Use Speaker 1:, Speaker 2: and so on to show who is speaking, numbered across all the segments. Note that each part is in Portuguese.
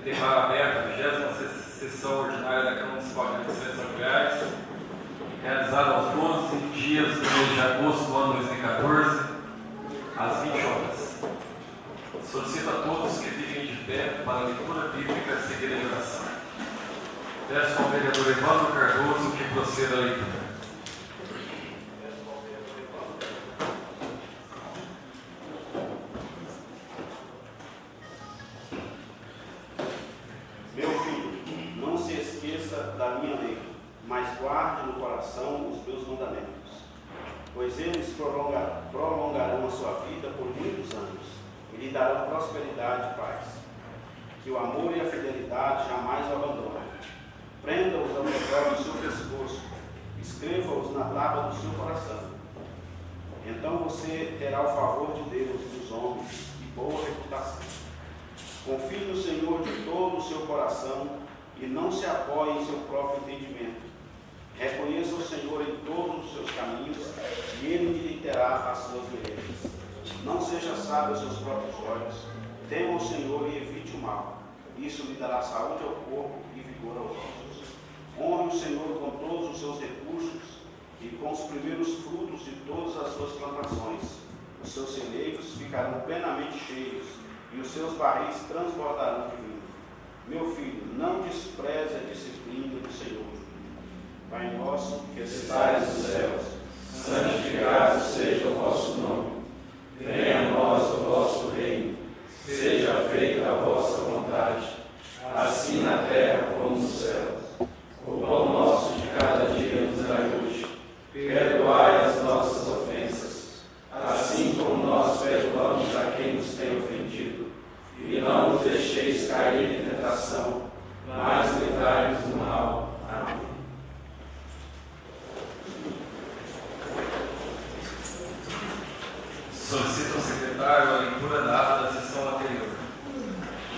Speaker 1: Declaro aberta a 26ª sessão ordinária da Câmara Municipal de Eleições de São Goiás, realizada aos 12 dias do mês de agosto do ano 2014, às 20 horas. Solicito a todos que fiquem de pé para a leitura bíblica seguida em oração. Peço ao vereador Evandro Cardoso que proceda à leitura.
Speaker 2: Da minha lei, mas guarde no coração os meus mandamentos, pois eles prolongarão a sua vida por muitos anos e lhe darão prosperidade e paz. Que o amor e a fidelidade jamais o abandonem. Prenda-os ao redor do seu pescoço, escreva-os na tábua do seu coração. Então você terá o favor de Deus e dos homens e boa reputação. Confie no Senhor de todo o seu coração e não se apoie em seu próprio entendimento. Reconheça o Senhor em todos os seus caminhos e Ele direitará as suas veredas. Não seja sábio aos seus próprios olhos. Tema o Senhor e evite o mal. Isso lhe dará saúde ao corpo e vigor aos ossos. Honre o Senhor com todos os seus recursos e com os primeiros frutos de todas as suas plantações. Os seus celeiros ficarão plenamente cheios e os seus barris transbordarão de vinho. Meu filho, não despreze a disciplina do Senhor. Pai nosso, que estais nos céus, santificado seja o vosso nome. Venha a nós o vosso reino. Seja feita a vossa vontade, assim na terra como no céu. O pão nosso de cada dia nos dai hoje. Perdoai as nossas ofensas, assim como nós perdoamos a quem nos tem ofendido. E não nos deixeis cair em tentação, mas livrai-nos do mal. Amém.
Speaker 1: Solicito ao secretário a leitura da ata da sessão anterior.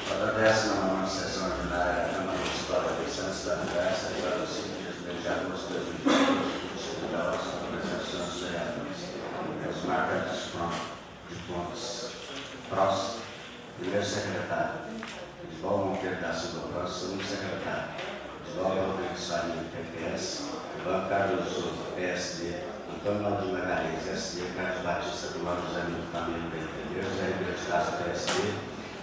Speaker 3: Para a 19ª sessão ordinária da Câmara Municipal de Eleições de São Goiás, realizada aos 5 dias do mês de agosto de 2014, discutida a vossa apresentação dos vereadores. As marcas de pontos próximos. Primeiro secretário, Isval Monteiro da Silva Próximo, segundo secretário, Isval Rodrigues Faria, PPS, Ivan Carlos Souza, PSD, Antônio Maldinho Magalhães, SD, Carlos Batista do Mano José Milo Família, PTB, José Ribeiro de Casa, PSD,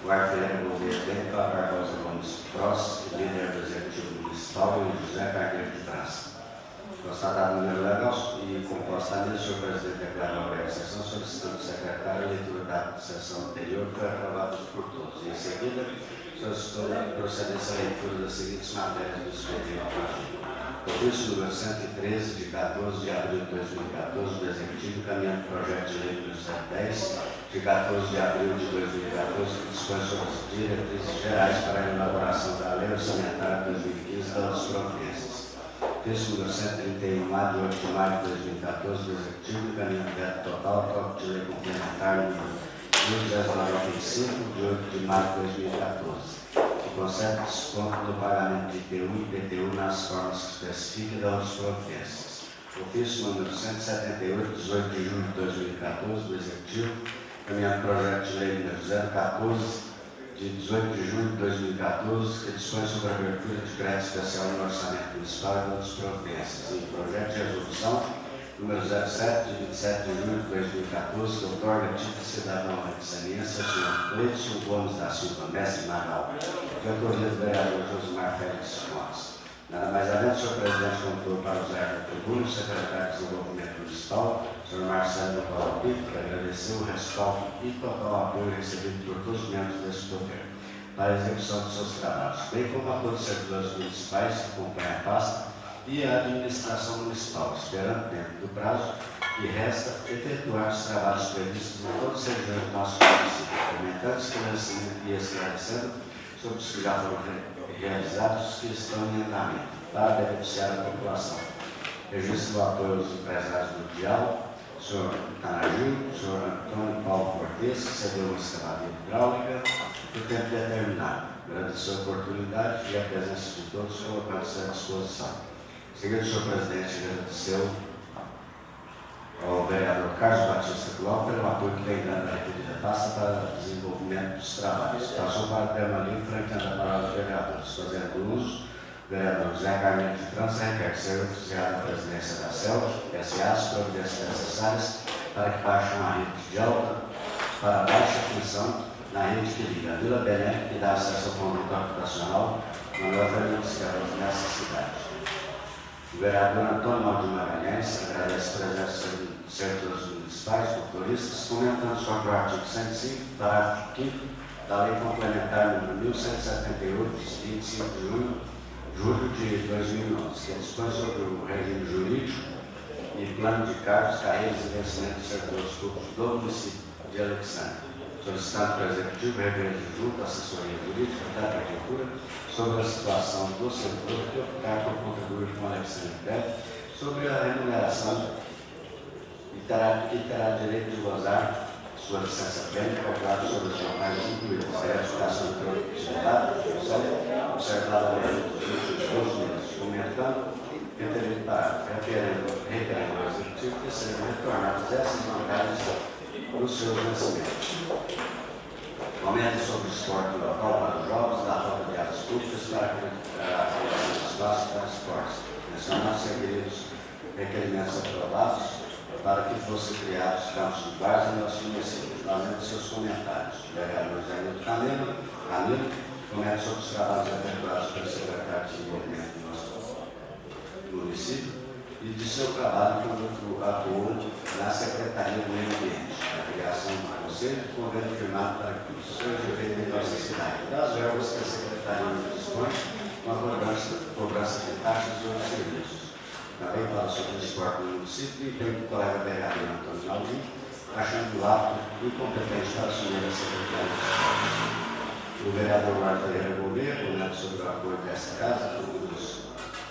Speaker 3: Guarda Gouveia, Bento Barbosa Gomes, PROS, líder do Executivo Municipal, e José Carneiro de França. Constatado o número legal e composto a mesa, o senhor presidente declarou aberta a sessão, solicitando ao secretário a leitura da sessão anterior, que foi aprovada por todos. Em seguida, solicitou a procedência à leitura das seguintes matérias do expediente. Ofício número 113, de 14 de abril de 2014, do Executivo, encaminhando o projeto de lei número 110, de 14 de abril de 2014, que dispõe sobre as diretrizes gerais para a elaboração da Lei Orçamentária 2015 da outras providências. Ofício número 131A, de 8 de maio de 2014, do Executivo, encaminhando o veto total, toque de lei complementar número 1095, de 8 de maio de 2014. Concede desconto no pagamento de IPU e IPTU nas formas que especifica da outras providências. Ofício número 178, 18 de julho de 2014, do Executivo, encaminhando o projeto de lei número 014, de 18 de junho de 2014, que dispõe sobre a abertura de crédito especial no orçamento municipal e outras providências. E projeto de resolução número 07, de 27 de junho de 2014, que outorga título de cidadão de excelência ao senhor Cleiton Gomes da Silva, mestre Magal, de autoria do vereador Josimar Félix Montes. Nada mais além, o senhor presidente contou para usar da tribuna o secretário de Desenvolvimento Municipal, o senhor Marcelo Paulo Pinto, que agradeceu o respaldo e total apoio recebido por todos os membros desse poder para a execução de seus trabalhos, bem como a todos os servidores municipais que acompanham a pasta e a administração municipal, esperando dentro do prazo que resta efetuar os trabalhos previstos em todos os regiões do nosso município, comentando, esclarecendo e esclarecendo sobre os que já foram realizados e que estão em andamento, para beneficiar a população. Registro do apoio aos empresários do diálogo, o senhor Tanagil, o senhor Antônio Paulo Cortes, que cedeu uma escavadeira hidráulica por tempo determinado. Agradeço a oportunidade e a presença de todos, colocando-se à disposição. Em seguida, o senhor presidente agradeceu ao vereador Carlos Batista Cló pelo apoio que vem dando à referida pasta para o desenvolvimento dos trabalhos. Passou para o tema livre, franqueando a palavra dos vereadores. Fazendo uso, o vereador José Carneiro de França requer ser oficiado na presidência da CELV, SA, as providências necessárias para que baixem uma rede de alta para baixa tensão na rede que liga a Vila Belém e dá acesso ao conjunto habitacional Manuel Fernandes Carlos nessa cidade. O vereador Antônio Aldo Magalhães agradece a presença de servidores municipais, motoristas, comentando sobre o artigo 105, parágrafo 5º da Lei Complementar nº 1178, de 25 de julho de 2011, que dispõe sobre o regime jurídico e plano de cargos, carreiras e vencimento de servidores públicos do município de Alexandre, solicitando para o Executivo rever junto à assessoria jurídica da Prefeitura sobre a situação do servidor que optar por contribuir com o Alexandre Pérez sobre a remuneração e terá direito de gozar sua licença plena calculada sobre os jornais incluídos a educação de produtividade, observada a lei dos últimos 12 meses, comentando requerendo ao Executivo que sejam retornadas essas vantagens dos seus vencimentos. Comenta sobre o esporte local para os jovens da falta de áreas públicas para a criação de espaços para esportes, mencionando os requerimentos aprovados para que fossem criados campos de base em nossos municípios, fazendo seus comentários. O vereador José Nilton Camilo comenta sobre os trabalhos efetuados pelo secretário de desenvolvimento do nosso município e de seu trabalho quando atuou na Secretaria do Meio Ambiente, a criação do Conselho de Convênio firmado para que isso seja feito em nossa cidade, das verbas que a Secretaria dispõe com a cobrança de taxas e outros serviços. Também fala sobre o esporte no município e tem o colega vereador Antônio Alvim, achando apto e competente para assumir a Secretaria de Esporte. O vereador Marcos Ferreira Gouveia comenta sobre o apoio desta casa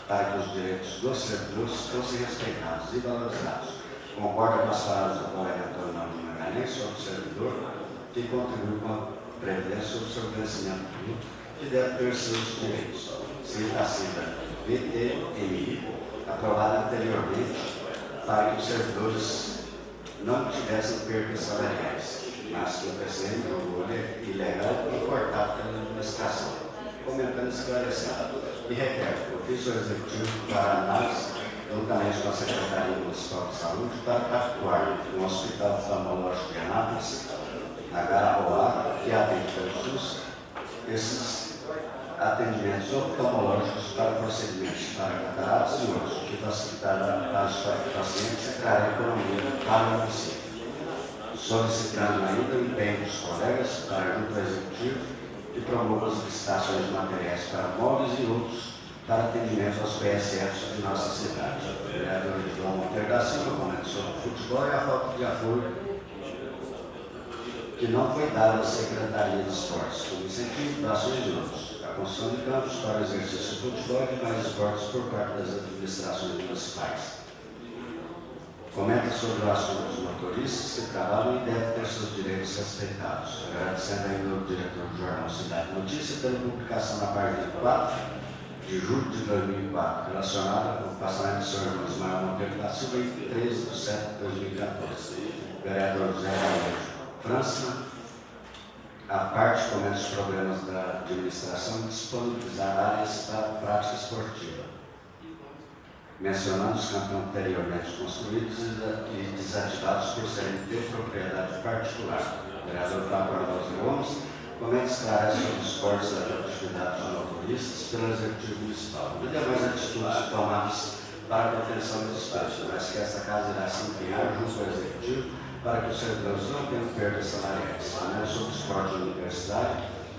Speaker 3: para que os direitos dos servidores fossem respeitados e valorizados. Concorda com as palavras do colega Antônio Alvim Magalhães sobre o servidor que contribui com a previdência sobre o seu crescimento público que deve ter seus direitos. Cita a sigla VTMI, aprovada anteriormente para que os servidores não tivessem perdas salariais, mas que o PCM jogou ilegal e cortado pela administração, comentando esclarecendo e requer o ofício executivo para análise juntamente com a Secretaria Municipal de Saúde para atuar no Hospital Oftalmológico de Anápolis, na Garaboá, que atende pelo SUS, esses atendimentos oftalmológicos para procedimentos para cataratas e outros, que facilitarão para os pacientes e trará economia para o município. Solicitando ainda o empenho dos colegas para junto ao Executivo que promova as licitações de materiais para móveis e outros para atendimento aos PSFs de nossa cidade. O vereador João Monteiro da Silva comenta sobre o futebol e a falta de apoio que não foi dada à Secretaria de Esportes, como incentivo de ações de outros. A construção de campos para o exercício do futebol e demais esportes por parte das administrações municipais. Comenta sobre o assunto dos motoristas que trabalham e devem ter seus direitos respeitados. Agradecendo ainda ao diretor do jornal Cidade Notícia pela publicação na página 4 de julho de 2004, relacionada com o passamento do senhor Ismael Monteiro da Silva em 13 de setembro de 2014. Vereador José Carneiro França, a parte comenta os problemas da administração de disponibilizar áreas para prática esportiva, mencionando os campos anteriormente construídos e desativados por serem de propriedade particular. O vereador Fábio Barbosa Gomes comenta e esclarece sobre os esportes da atividade dos motoristas pelo Executivo Municipal e demais atitudes tomadas para a proteção dos espaços, mas que esta casa irá se empenhar junto ao Executivo para que os servidores não tenham perdas salariais. Comenta sobre o esporte universitário,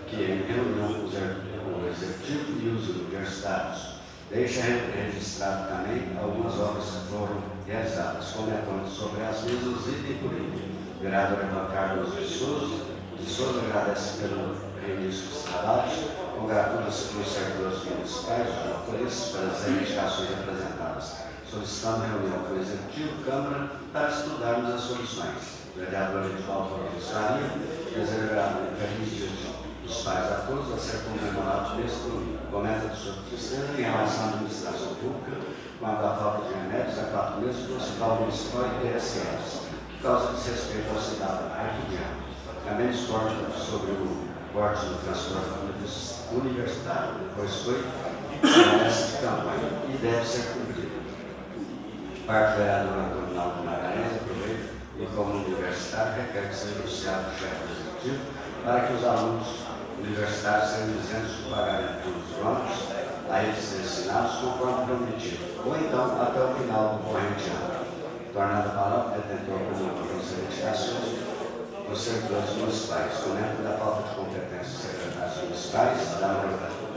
Speaker 3: que em reunião com o Executivo e os universitários deixa registrado também algumas obras que foram realizadas, comentando sobre as mesmas item por item. O vereador Evan Carlos de Souza agradece pelo reinício dos trabalhos, congratula-se com os servidores municipais, os motoristas, pelas reivindicações apresentadas, solicitando reunião com o Executivo, Câmara, para estudarmos as soluções. O vereador Edivaldo Rosaria deseja um feliz dia dos pais a todos a ser comemorado neste domingo. Comenta do seu tristeza em relação à administração pública, quanto à falta de remédios há 4 meses do Hospital Municipal e PSFs, que causa desrespeito ao cidadão arquidiano. Também discorda sobre o cortes no transporte universitário, depois foi promessa de campanha e deve ser cumprida. Parte vereador Antônio Naldo Magalhães aproveita e, como universitário, requer que seja anunciado o chefe executivo para que os alunos universitários sejam isentos do pagamento dos ônibus a eles destinados conforme prometido, ou então até o final do corrente ano, tornando a palavra detentor comum das reivindicações dos servidores municipais, comenta da falta de competência dos secretários municipais, da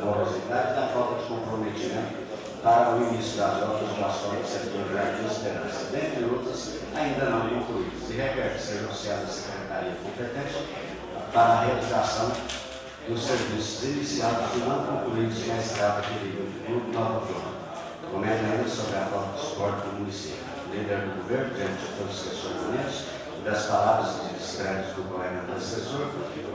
Speaker 3: morosidade e da falta de comprometimento para o início das obras do asfalto do setor de Jardim Esperança, dentre outras ainda não concluídas, e requer que seja anunciada a Secretaria competente para a realização dos serviços iniciados e não concluídos na estrada Perigo Nova Flor. Comenta ainda sobre a falta de suporte do município. Líder do governo, diante de todos os questionamentos e das palavras de descrédito do colega antecessor,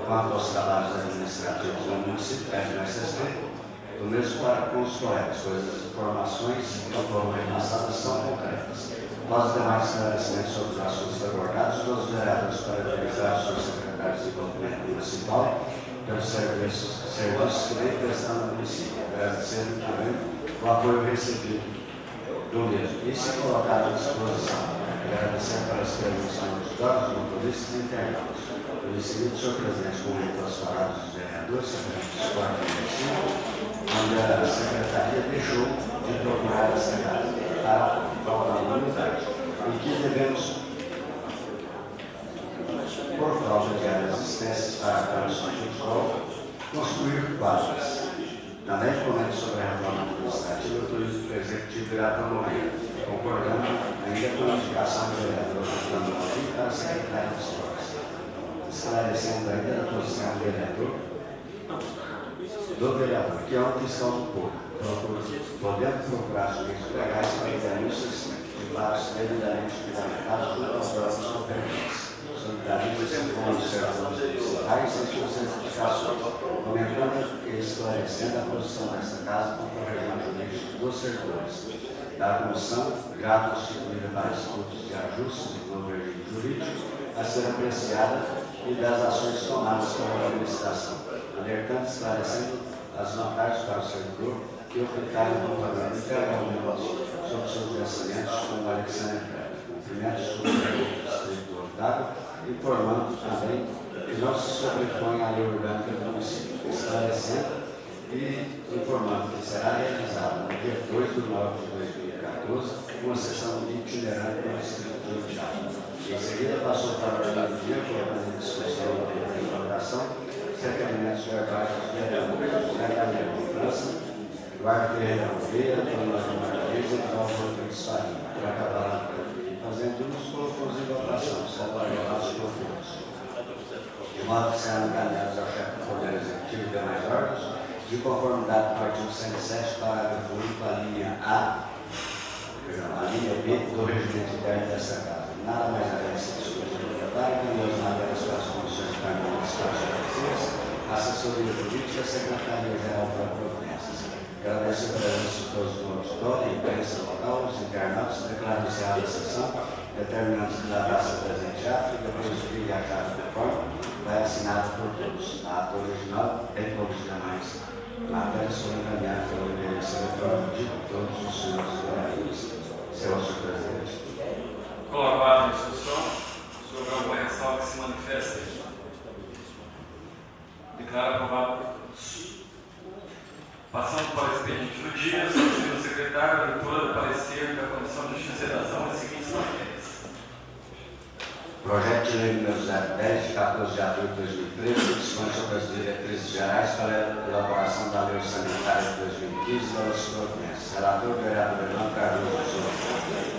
Speaker 3: quanto aos trabalhos administrativos do município, pede mais respeito do mesmo para com os colegas, pois as informações que foram repassadas são concretas. Após os demais esclarecimentos sobre os assuntos abordados, os vereadores parabenizar os seus secretários de desenvolvimento municipal pelos serviços que vem prestando ao município, agradecendo também o apoio recebido do mesmo e se colocar à disposição, agradecendo pelas permissões dos donos, motoristas e internautas. Pelo seguinte, o senhor presidente comentou as palavras dos vereadores, secretário de esporte e medicina, onde a secretaria deixou de procurar essa casa para a unidade e que devemos, por falta de áreas existentes para os futebol, construir quadras. Também comenta sobre a reforma administrativa, o turismo executivo irá promover, concordando ainda com a indicação do vereador Fernando Alvim para a Secretaria de Esportes, esclarecendo ainda a posição do vereador, que é um fiscal do povo, podendo procurar sujeitos legais para denúncias de fatos devidamente fundamentados junto aos órgãos competentes. Solidarismo com os servidores municipais e suas certificações, comentando e esclarecendo a posição desta casa com o projeto jurídico dos servidores, da comissão já constituída para estudos de ajustes do novo regime jurídico a ser apreciada e das ações tomadas pela administração, alertando e esclarecendo as vantagens para o servidor que optaram por pagamento integralmente sobre seus vencimentos com o Alexandre Pérez, cumprimentos sobre o distribuidor d'água, informando também que não se sobrepõe à lei orgânica do município, esclarecendo e informando que será realizada no dia 2 de nove de 2014 uma sessão itinerante no Distrito de Diabo. Em seguida, passou para o dia colocando em discussão a implantação dos requerimentos verbais dos vereadores, Daniel França, Eduardo Ferreira Oliveira, Antônio Margarida e Paulo Rodrigues Farinha, para acabar fazendo uns colocou em votação, salvaram os profundos. De modo que serão encaminhados ao chefe do Poder Executivo e demais órgãos, de conformidade com o artigo 107, parágrafo único, a linha B do regimento interno dessa casa. Nada mais deve ser discutido no detalhe, que as matérias para as comissões permanentes para as assessoria jurídica e a Secretaria-Geral para Providências. Agradeço a presença de todos no auditório, a imprensa local, os internautas, declaro encerrada a sessão, determinando que a data presenteada e depois de vir a chave de forma, vai assinada por todos. A ata original, bem como os demais matérias, foram encaminhadas pelo endereço eletrônico de todos os senhores vereadores. Senhor presidente.
Speaker 1: Colocado em discussão, sobre alguma ressalva que se manifesta. Declaro aprovado por todos. Passando para o expediente do dia, solicito ao secretário a leitura do parecer da Comissão de Justiça e Redação das seguintes matérias.
Speaker 3: Projeto de lei número 010, de 14 de abril de 2013, dispõe sobre as diretrizes gerais para a elaboração da lei orçamentária de 2015 e das suas providências. Relator, vereador Evandro Cardoso Souza.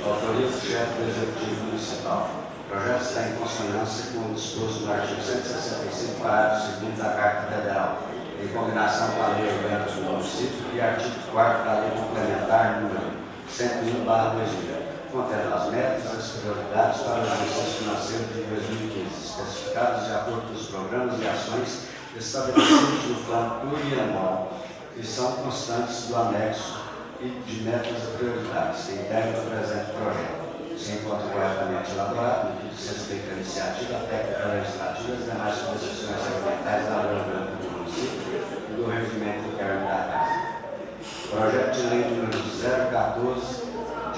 Speaker 3: Autoria do chefe do Executivo Municipal. O projeto está em consonância com o disposto no artigo 165, parágrafo 2º da Carta Federal, em combinação com a lei orgânica do município e artigo 4º da lei complementar número 101/2000, contendo as metas e as prioridades para o exercício financeiro de 2015, especificadas de acordo com os programas e ações estabelecidos no plano plurianual, que são constantes do anexo e de metas e prioridades que integram o presente projeto. Se encontra corretamente elaborado, no que diz respeito à iniciativa técnica legislativa e as demais decisões regulamentares da lei orgânica do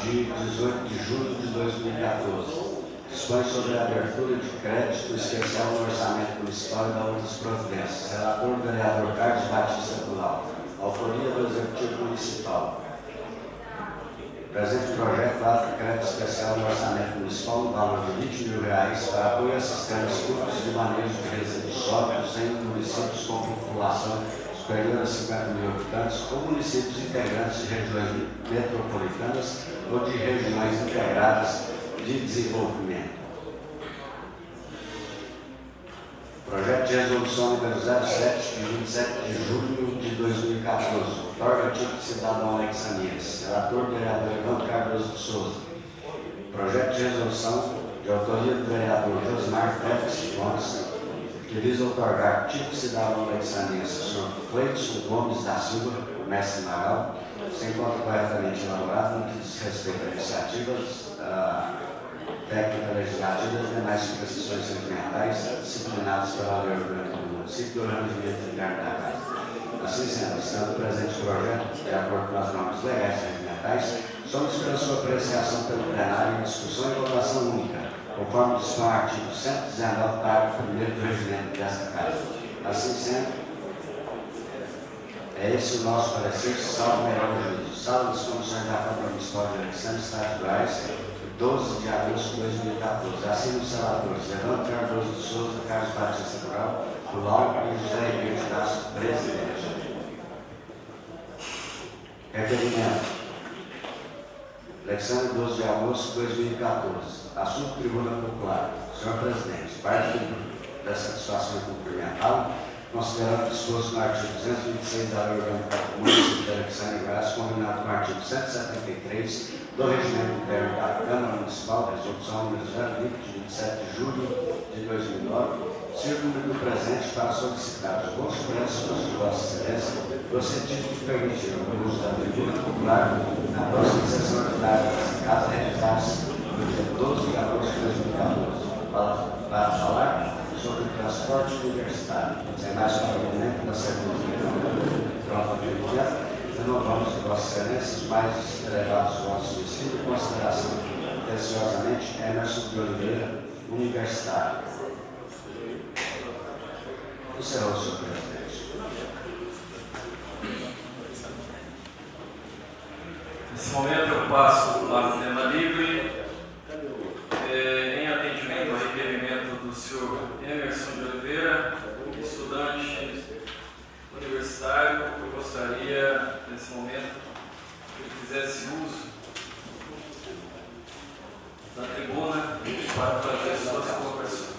Speaker 3: de 18 de julho de 2014. Dispõe sobre a abertura de crédito especial no orçamento municipal e da outras providências. Relator, o vereador Carlos Batista Colau. Autoria do Executivo Municipal. Presente projeto dá crédito especial no orçamento municipal no valor de R$20 mil para apoio a sistemas públicos de manejo de resíduos sólidos em municípios com população superior a 50 mil habitantes ou municípios integrantes de regiões metropolitanas ou de regiões integradas de desenvolvimento. Projeto de resolução número 07, de 27 de julho de 2014. Outorga título de cidadão alexaniense. Relator, vereador Evandro Cardoso de Souza. Projeto de resolução de autoria do vereador Josmar Félix Gomes, que visa outorgar título de cidadão alexaniense ao senhor Cleidson Gomes da Silva, mestre Magal, sem conta corretamente elaborado no que diz respeito a iniciativas técnica legislativa e as demais prescrições sentimentais disciplinadas pela lei orgânica do município e do regimento interno da casa. Assim sendo, estando o presente projeto, de acordo com as normas legais e regimentais, somos pela sua apreciação pelo plenário em discussão e votação única, conforme dispõe o artigo 119, parágrafo 1º do regimento desta casa. Assim sendo, é esse o nosso parecer, salvo melhor juízo. Salvo as comissões da Câmara Municipal de Eleições Estaduais, 12 de agosto de 2014. Assim, os senadores Evandro Cardoso de Souza, Carlos Batista Colau e José Henrique de Tasso, presidente. Requerimento. Eleição de 12 de agosto de 2014. Assunto Tribuna Popular. Senhor Presidente, parte dessa satisfação cumprimental, considerando disposto no artigo 226 da Lei Orgânica do Município de Alexandre Graça, combinado com o artigo 173 do Regimento Interno da Câmara Municipal, resolução número 020, de 27 de julho de 2009, sirvo no presente para solicitar os bons preços de Vossa Excelência, no sentido de permitir o uso da tribuna popular na próxima sessão ordinária desta casa, realizada no dia 12 de agosto de 2014, para falar sobre o transporte universitário. Sem mais complemento da segunda troca de objeto, renovamos de Vossa Excelência os mais elevados votos de ensino e consideração. Atenciosamente, Emerson de Oliveira, universitário. Encerrou, senhor presidente.
Speaker 1: Nesse momento eu passo para o tema livre. Em atendimento ao requerimento do senhor Emerson de Oliveira, estudante universitário, eu gostaria, nesse momento, que ele fizesse uso da tribuna para fazer suas colocações.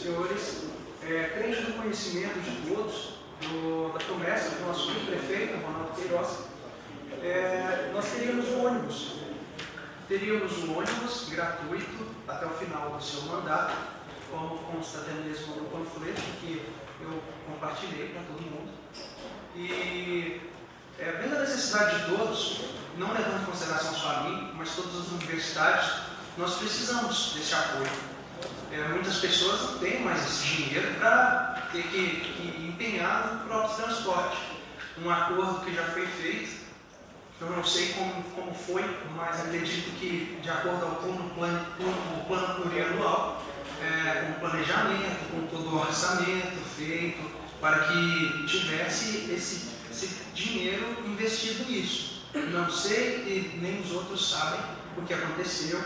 Speaker 4: Senhores, crente do conhecimento de todos, da promessa do nosso prefeito, Ronaldo Queiroz, nós teríamos um ônibus. Teríamos um ônibus gratuito até o final do seu mandato, como consta até mesmo no panfleto que eu compartilhei para todo mundo. E, vendo a necessidade de todos, não levando em consideração só a mim, mas todos os universitários, nós precisamos desse apoio. Muitas pessoas não têm mais esse dinheiro para ter que empenhar no próprio transporte. Um acordo que já foi feito, eu não sei como foi, mas acredito que, de acordo com o plano plurianual, com o planejamento, com todo o orçamento feito, para que tivesse esse dinheiro investido nisso. Não sei e nem os outros sabem o que aconteceu,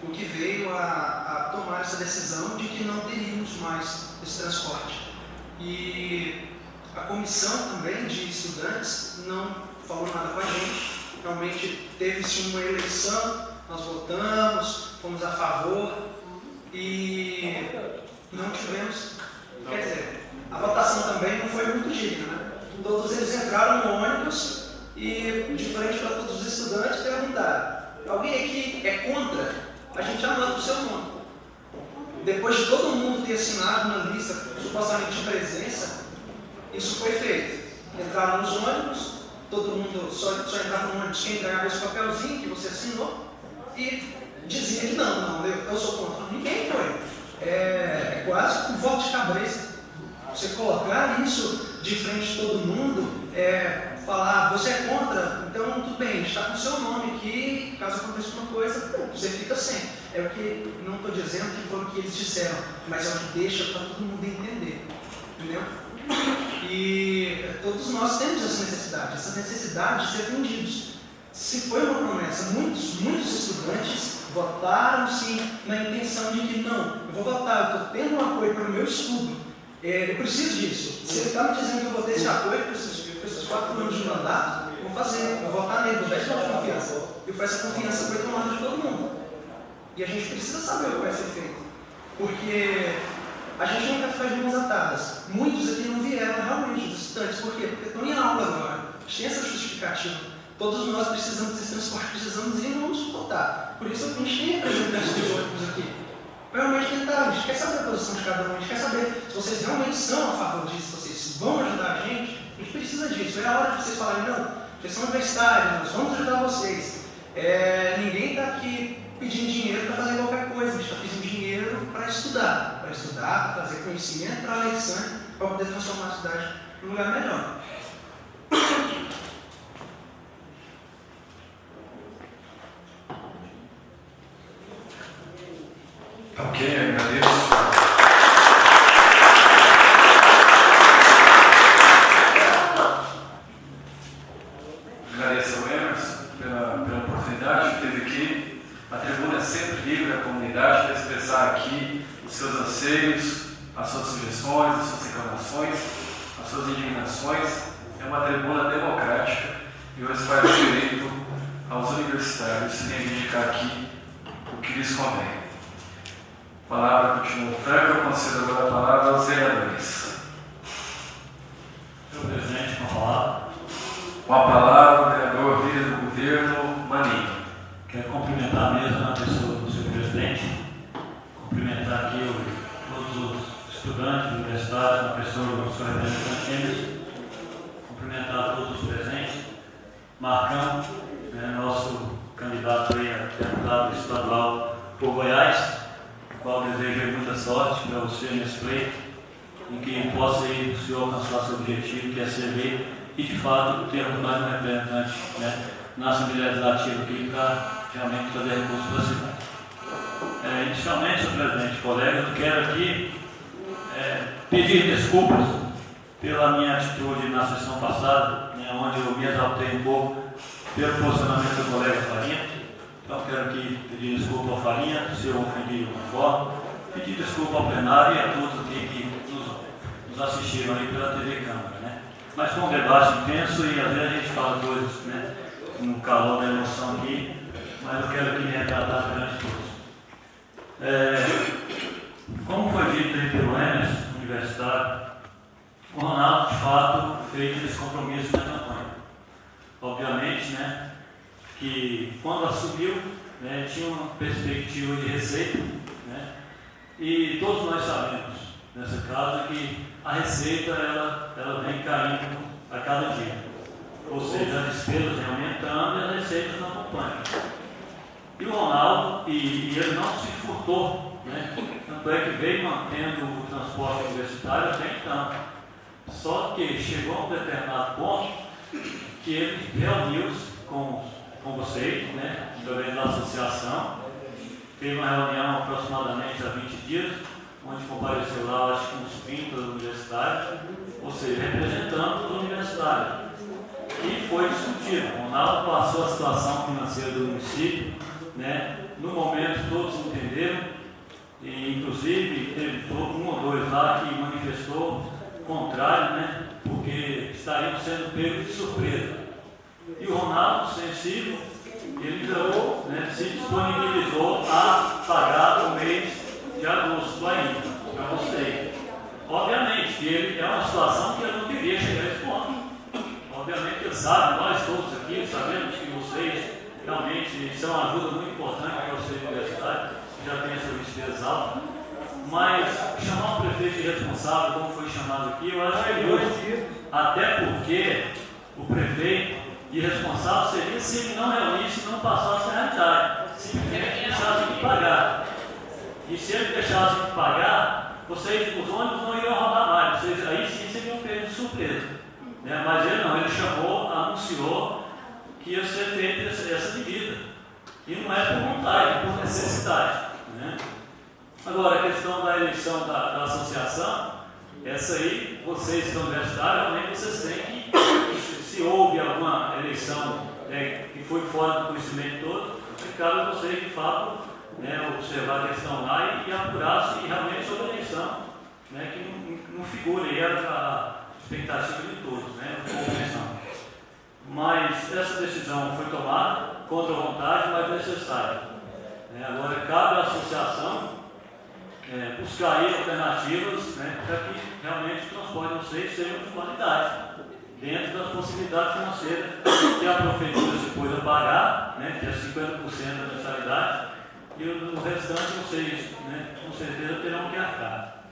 Speaker 4: o que veio a tomar essa decisão de que não teríamos mais esse transporte. E a comissão também de estudantes não falou nada com a gente. Realmente teve-se uma eleição, nós votamos, fomos a favor e não tivemos. Quer dizer, a votação também não foi muito digna, né? Todos eles entraram no ônibus e, de frente para todos os estudantes, perguntaram: alguém aqui é contra? A gente anota o seu nome. Depois de todo mundo ter assinado uma lista supostamente de presença, isso foi feito. Entraram nos ônibus, todo mundo só entrava no ônibus quem entregava esse papelzinho que você assinou e dizia que não, eu sou contra. Ninguém foi. É quase um voto forte de cabeça. Você colocar isso de frente de todo mundo, falar, você é contra, então tudo bem, está com o seu nome aqui, caso aconteça uma coisa, você fica sem. É o que, não estou dizendo que foi o que eles disseram, mas é o que deixa para todo mundo entender. Entendeu? E todos nós temos essa necessidade de ser atendidos. Se foi uma promessa, muitos estudantes votaram sim na intenção de que não, eu vou votar, eu estou tendo um apoio para o meu estudo, eu preciso disso. Se ele está me dizendo que eu vou ter esse apoio para esses 4 anos de mandato, eu vou fazer, eu vou votar nele, vou dar esse voto de confiança. E essa confiança foi tomada de todo mundo. E a gente precisa saber o que vai ser feito, porque a gente não quer ficar de mãos atadas. Muitos aqui não vieram realmente, os estudantes, por quê? Porque estão em aula agora, a gente tem essa justificativa. Todos nós precisamos desse transporte, precisamos ir e vamos suportar. Por isso a gente tem representantes dos ônibus aqui. Realmente tentar, a gente quer saber a posição de cada um, a gente quer saber se vocês realmente são a favor disso, se vocês vão ajudar a gente precisa disso. É a hora de vocês falarem, não, vocês são universitários, nós vamos ajudar vocês. Ninguém está aqui pedindo dinheiro para fazer qualquer coisa, a gente está pedindo dinheiro para estudar, para trazer conhecimento para a Alexandre, para poder transformar a cidade num lugar melhor.
Speaker 1: Ok, agradeço. Agradeço ao Emerson pela oportunidade que teve aqui. A tribuna é sempre livre à comunidade para expressar aqui os seus anseios, as suas sugestões, as suas reclamações, as suas indignações. É uma tribuna democrática e hoje faz direito aos universitários reivindicar aqui o que lhes convém. A palavra continua franca, eu concedo agora a palavra aos vereadores.
Speaker 5: Senhor presidente, com a palavra.
Speaker 1: Com a palavra, o vereador líder do governo, Maninho.
Speaker 5: Quero cumprimentar a mesa na pessoa do senhor presidente, cumprimentar aqui todos os estudantes universitários, na pessoa do senhor representante Emerson, cumprimentar todos os presentes, Marcão, nosso candidato a deputado estadual por Goiás, o qual desejo muita sorte para você nesse pleito, em que possa ir o senhor alcançar seu objetivo, que é ser eleito, e de fato termos mais um representante na Assembleia Legislativa aqui para realmente trazer recursos para a cidade. Inicialmente, senhor presidente, colegas, eu quero aqui pedir desculpas pela minha atitude na sessão passada, onde eu me exaltei um pouco pelo posicionamento do colega Farinha. Então, quero aqui pedir desculpa ao Farinha, se eu ofendi de alguma forma, pedir desculpa ao plenário e a todos aqui que nos assistiram aí pela TV Câmara, Mas foi um debate intenso e às vezes a gente fala coisas, no calor da emoção aqui, mas eu quero aqui me retratar perante todos. Como foi dito aí pelo Emerson, universitário, o Ronaldo, de fato, fez esse compromisso na campanha. Obviamente, que quando assumiu, tinha uma perspectiva de receita, e todos nós sabemos, nessa casa, que a receita ela vem caindo a cada dia. Ou seja, as despesas vêm aumentando e as receitas não acompanham. E o Ronaldo, e ele não se furtou, tanto é que veio mantendo o transporte universitário até então. Só que chegou a um determinado ponto que ele reuniu-se com vocês, através da associação, teve uma reunião aproximadamente há 20 dias, onde compareceu lá, acho que uns 30 universitários, ou seja, representando os universitários. E foi discutido. O Ronaldo passou a situação financeira do município, no momento todos entenderam, e inclusive teve um ou dois lá que manifestou o contrário, porque estariam sendo pegos de surpresa. E o Ronaldo, sensível, ele se disponibilizou a pagar o mês de agosto ainda, para vocês. Obviamente que ele é uma situação que ele não queria chegar a esse ponto. Obviamente ele sabe, nós todos aqui sabemos que vocês realmente são uma ajuda muito importante para vocês da universidade, que já tem essa despesa alta. Mas chamar o prefeito de responsável, como foi chamado aqui, eu acho que hoje, até porque o prefeito de responsável seria se ele não reunisse e não passasse a realidade, simplesmente deixasse de pagar. E se ele deixasse de pagar, os ônibus não iriam rodar mais, aí sim seriam pegos de surpresa. Né? Mas ele não, ele chamou, anunciou que ia ser feita essa medida. E não é por vontade, é por necessidade. Né? Agora, a questão da eleição da associação, essa aí, vocês que são universitários, realmente vocês têm que, se houve alguma eleição que foi fora do conhecimento todo, cabe a vocês, de fato, né, observar a questão lá e apurar se realmente sobre a eleição, né, que não figura aí a expectativa de todos, né, mas essa decisão foi tomada contra a vontade, mas necessária. Né, agora, cabe à associação buscar aí alternativas, né, para que realmente o transporte de vocês seja de qualidade, dentro das possibilidades financeiras que a prefeitura se pôs a pagar, né, que é 50% da mensalidade, e o restante vocês, né, com certeza terão que arcar.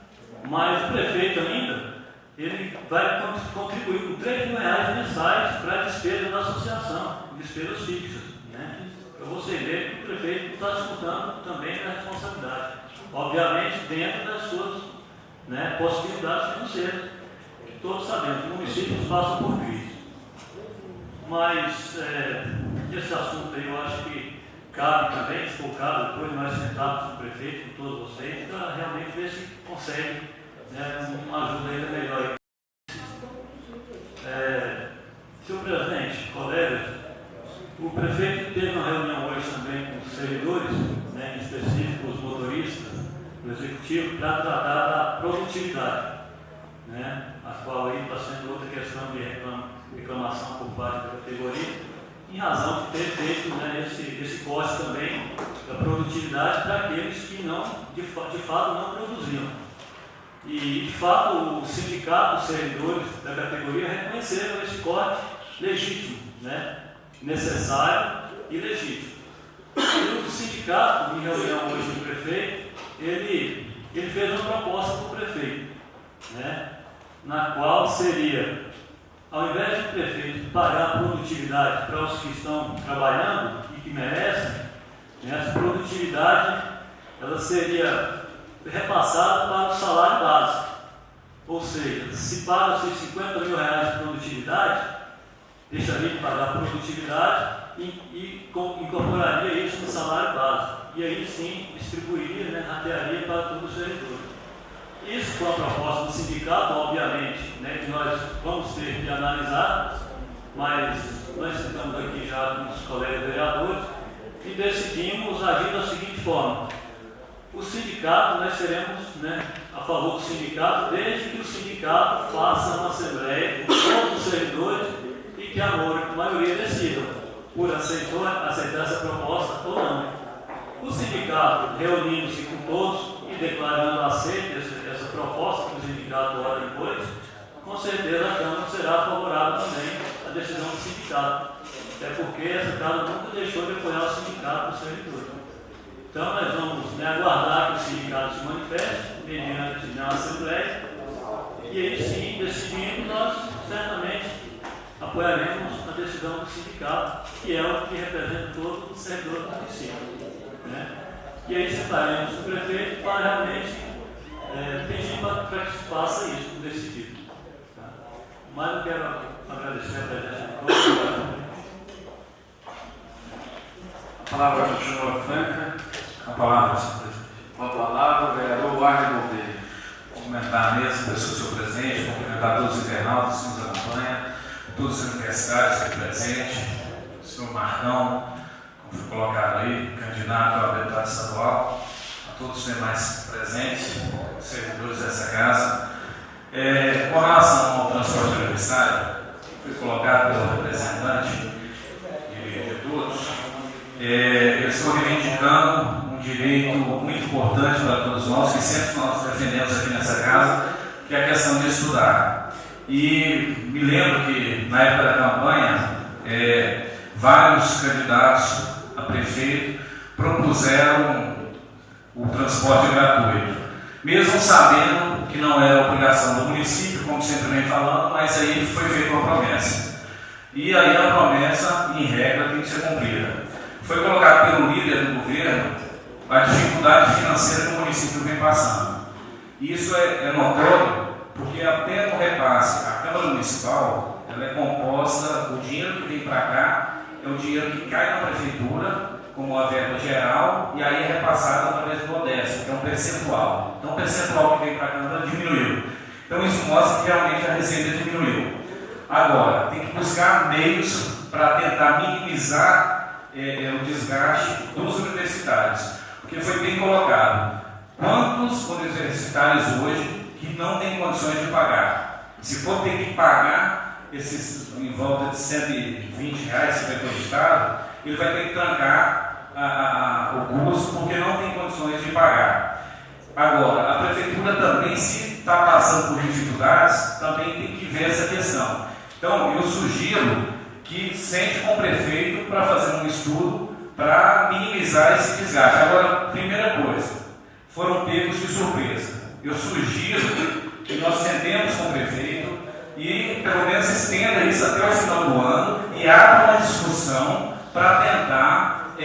Speaker 5: Mas o prefeito ainda, ele vai contribuir com R$3.000 mensais para a despesa da associação, despesas fixas. Né? Para você ver que o prefeito está disputando também a responsabilidade. Obviamente dentro das suas, né, possibilidades financeiras, que todos sabemos que municípios passam por crise. Mas esse assunto aí eu acho que cabe também, se for caso, depois nós sentamos com o prefeito, com todos vocês, para realmente ver se consegue, né, uma ajuda ainda melhor. Senhor presidente, colegas, o prefeito teve uma reunião hoje também com os servidores, né, em específico os motoristas do executivo, para tratar da produtividade, né, a qual aí está sendo outra questão de reclamação por parte da categoria, em razão de ter feito, né, esse corte também da produtividade para aqueles que não, de fato não produziam. E, de fato, o sindicato, os servidores da categoria reconheceram esse corte legítimo, né, necessário e legítimo. E o sindicato, em reunião hoje do prefeito, ele fez uma proposta para o prefeito, né, na qual seria, ao invés de o prefeito pagar a produtividade para os que estão trabalhando e que merecem, né, essa produtividade ela seria repassada para o salário básico. Ou seja, se paga-se R$50 mil de produtividade, deixaria de pagar a produtividade e incorporaria isso no salário básico. E aí sim distribuiria, né, ratearia para todos os servidores. Isso com a proposta do sindicato, obviamente, né, que nós vamos ter que analisar, mas nós estamos aqui já com os colegas vereadores e decidimos agir da seguinte forma. O sindicato, nós seremos, né, a favor do sindicato, desde que o sindicato faça uma assembleia com todos os servidores e que a maioria decida por aceitar essa proposta ou não. O sindicato, reunindo-se com todos e declarando aceita essa proposta que o sindicato hora depois, com certeza a Câmara será favorável também à decisão do sindicato. Até porque essa Câmara nunca deixou de apoiar o sindicato dos servidores. Então nós vamos, né, aguardar que o sindicato se manifeste mediante uma assembleia e aí sim, decidindo, nós certamente apoiaremos a decisão do sindicato, que é o que representa todo o servidor do município. Né? E aí sentaremos com o prefeito para realmente pedir para que se faça isso, decidido. Tá? Mas eu quero agradecer a presença de todos.
Speaker 1: A palavra continua franca. A palavra, senhor presidente. Com a palavra, o vereador Wagner Gouveia.
Speaker 6: Cumprimentar a mesa, senhor presidente, cumprimentar todos os internautas que nos acompanham, todos os universitários aqui presentes, o senhor Marcão, como foi colocado aí, candidato a deputado estadual, a todos os demais presentes, servidores dessa casa. Com relação ao transporte universitário, foi colocado pelo representante de todos, eu estou reivindicando um direito muito importante para todos nós, que sempre nós defendemos aqui nessa casa, que é a questão de estudar. E me lembro que na época da campanha, vários candidatos a prefeito propuseram o transporte gratuito, mesmo sabendo que não era obrigação do município, como sempre vem falando, mas aí foi feita uma promessa. E aí a promessa, em regra, tem que ser cumprida. Foi colocado pelo líder do governo a dificuldade financeira que o município vem passando. E isso é notório, porque até no repasse, a Câmara Municipal, ela é composta, o dinheiro que vem para cá é o dinheiro que cai na Prefeitura, como uma verba geral, e aí é repassado através do ODES, que é um percentual. Então o percentual que vem para a Câmara diminuiu. Então isso mostra que realmente a receita diminuiu. Agora, tem que buscar meios para tentar minimizar o desgaste dos universitários. Porque foi bem colocado. Quantos universitários hoje que não têm condições de pagar? Se for ter que pagar esses em volta de R$120 que vai para o Estado, ele vai ter que trancar o custo porque não tem condições de pagar. Agora, a Prefeitura também, se está passando por dificuldades, também tem que ver essa questão. Então, eu sugiro que sente com o prefeito para fazer um estudo para minimizar esse desgaste. Agora, primeira coisa, foram pegos de surpresa. Eu sugiro que nós sentemos com o prefeito e pelo menos estenda isso até o final do ano e abra uma discussão para tentar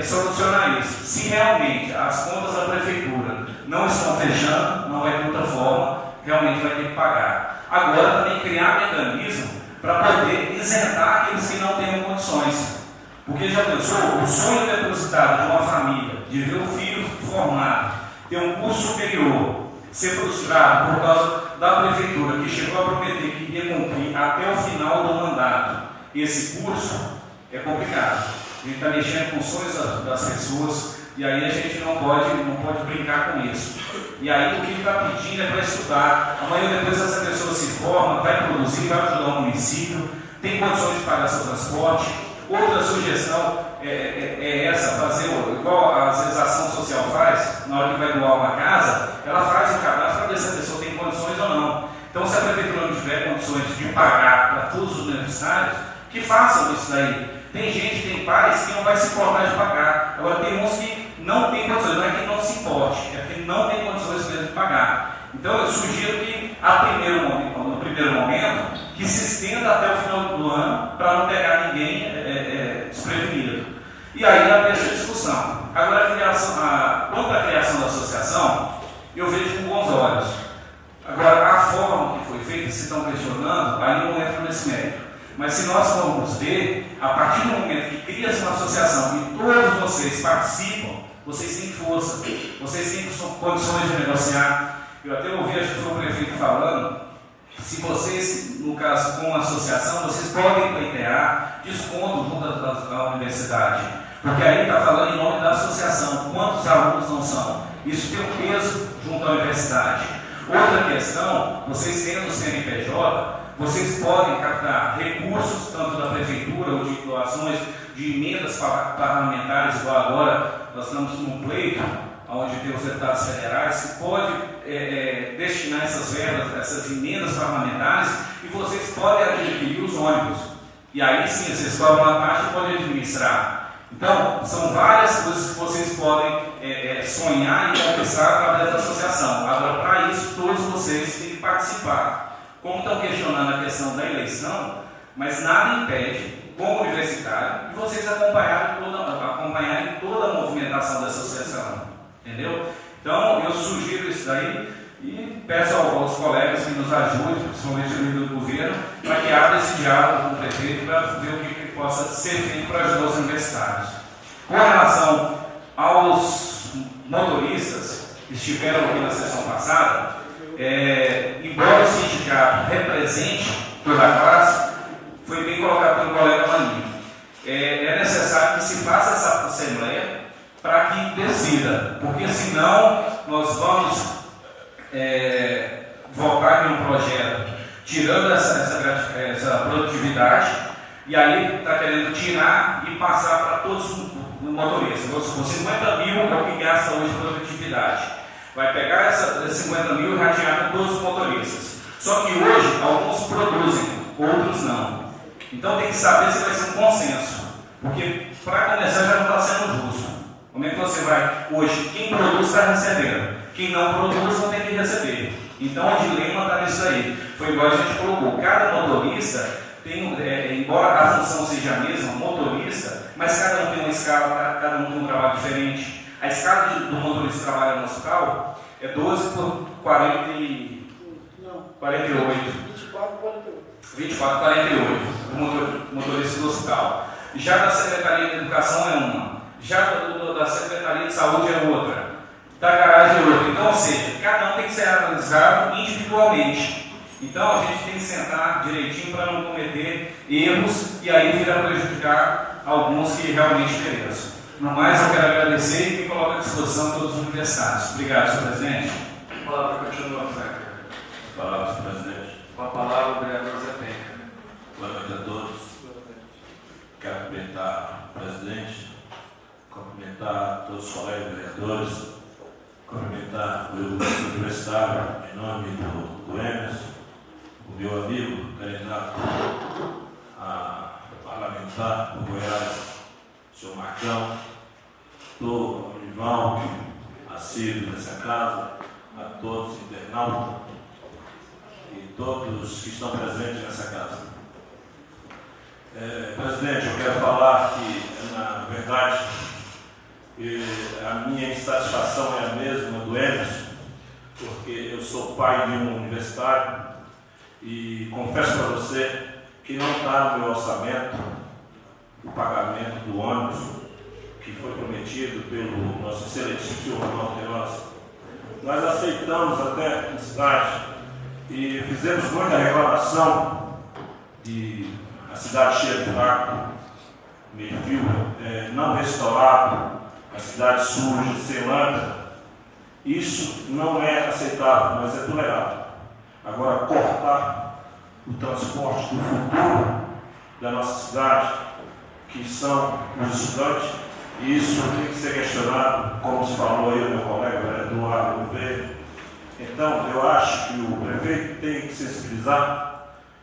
Speaker 6: solucionar isso. Se realmente as contas da prefeitura não estão fechando, não vai ter outra forma, realmente vai ter que pagar. Agora também criar mecanismo para poder isentar aqueles que não tenham condições. Porque já pensou, o sonho depositado de uma família, de ver o filho formado, ter um curso superior, ser frustrado por causa da prefeitura, que chegou a prometer que iria cumprir até o final do mandato esse curso, é complicado. A gente está mexendo com os sonhos das pessoas e aí a gente não pode brincar com isso. E aí o que ele está pedindo é para estudar. Amanhã depois essa pessoa se forma, vai produzir, vai ajudar o município, tem condições de pagar seu transporte. Outra sugestão é essa, fazer igual às vezes a ação social faz, na hora que vai doar uma casa, ela faz o cadastro para ver se a pessoa tem condições ou não. Então, se a prefeitura não tiver condições de pagar para todos os beneficiários, que façam isso daí. Tem gente, tem pais que não vai se importar de pagar. Agora, tem uns que não tem condições, não é que não se importe, é que não tem condições mesmo de pagar. Então, eu sugiro que, no primeiro momento, que se estenda até o final do ano, para não pegar ninguém desprevenido. E aí, abre essa discussão. Agora, quanto à criação da associação, eu vejo com bons olhos. Agora, a forma que foi feita, se estão questionando, aí não entra nesse mérito. Mas se nós formos ver, a partir do momento que cria-se uma associação e todos vocês participam, vocês têm força, vocês têm condições de negociar. Eu até ouvi, acho que foi o prefeito falando, se vocês, no caso com a associação, vocês podem pleitear desconto junto da universidade. Porque aí está falando em nome da associação, quantos alunos não são? Isso tem um peso junto à universidade. Outra questão, vocês tendo o CNPJ, vocês podem captar recursos, tanto da prefeitura ou de doações de emendas parlamentares, igual agora nós estamos num pleito, onde tem os deputados federais, que pode destinar essas verbas, essas emendas parlamentares, e vocês podem adquirir os ônibus. E aí sim, vocês cobram uma taxa e podem administrar. Então, são várias coisas que vocês podem sonhar e conquistar através da associação. Agora, para isso, todos vocês têm que participar. Como estão questionando a questão da eleição, mas nada impede, como universitário, de vocês acompanharem toda a movimentação da associação. Entendeu? Então, eu sugiro isso daí e peço aos colegas que nos ajudem, principalmente o líder do governo, para que abra esse diálogo com o prefeito para ver o que possa ser feito para ajudar os universitários. Com relação aos motoristas que estiveram aqui na sessão passada, embora o sindicato represente toda a classe, foi bem colocado pelo colega Maninho. É necessário que se faça essa assembleia para que decida, porque senão nós vamos votar em um projeto tirando essa produtividade e aí está querendo tirar e passar para todos os motoristas. Os 50 mil é o que gasta hoje produtividade. Vai pegar esses 50 mil e ratear para todos os motoristas. Só que hoje alguns produzem, outros não. Então tem que saber se vai ser um consenso. Porque para começar já não está sendo justo. Como é que você vai? Hoje, quem produz está recebendo. Quem não produz não tem que receber. Então o dilema está nisso aí. Foi igual a gente colocou. Cada motorista tem, embora a função seja a mesma, motorista, mas cada um tem uma escala, cada um tem um trabalho diferente. A escala do motorista que trabalha no hospital É 12 por 48. 24,48. O motorista do hospital. Já da Secretaria de Educação é uma. Já da Secretaria de Saúde é outra. Da garagem é outra. Então, ou seja, cada um tem que ser analisado individualmente. Então, a gente tem que sentar direitinho para não cometer erros e aí vir a prejudicar alguns que realmente mereçam. No mais, eu quero agradecer e me coloco à disposição de todos os universitários. Obrigado, senhor presidente.
Speaker 1: A palavra continua, Franca.
Speaker 7: Palavra, senhor presidente.
Speaker 1: Com a palavra, o vereador Zé Penca.
Speaker 7: Boa noite a todos. Quero cumprimentar o presidente, cumprimentar todos os colegas vereadores, cumprimentar o grupo universitário em nome do Emerson, o meu amigo, candidato a parlamentar do Goiás, o senhor Marcão, do Ivaldo, assíduo dessa casa, a todos os internautas e todos que estão presentes nessa casa. Presidente, eu quero falar que, na verdade, a minha insatisfação é a mesma do Emerson, porque eu sou pai de um universitário e confesso para você que não está no meu orçamento o pagamento do ônibus que foi prometido pelo nosso excelentíssimo Ronaldo Queiroz. Nós aceitamos até a cidade e fizemos muita reclamação de a cidade cheia de buraco, meio-fio, não restaurado, a cidade suja, sem lâmpada. Isso não é aceitável, mas é tolerável. Agora, cortar o transporte do futuro da nossa cidade, que são os estudantes, isso tem que ser questionado, como se falou aí o meu colega, o vereador Oliveira. Então, eu acho que o prefeito tem que sensibilizar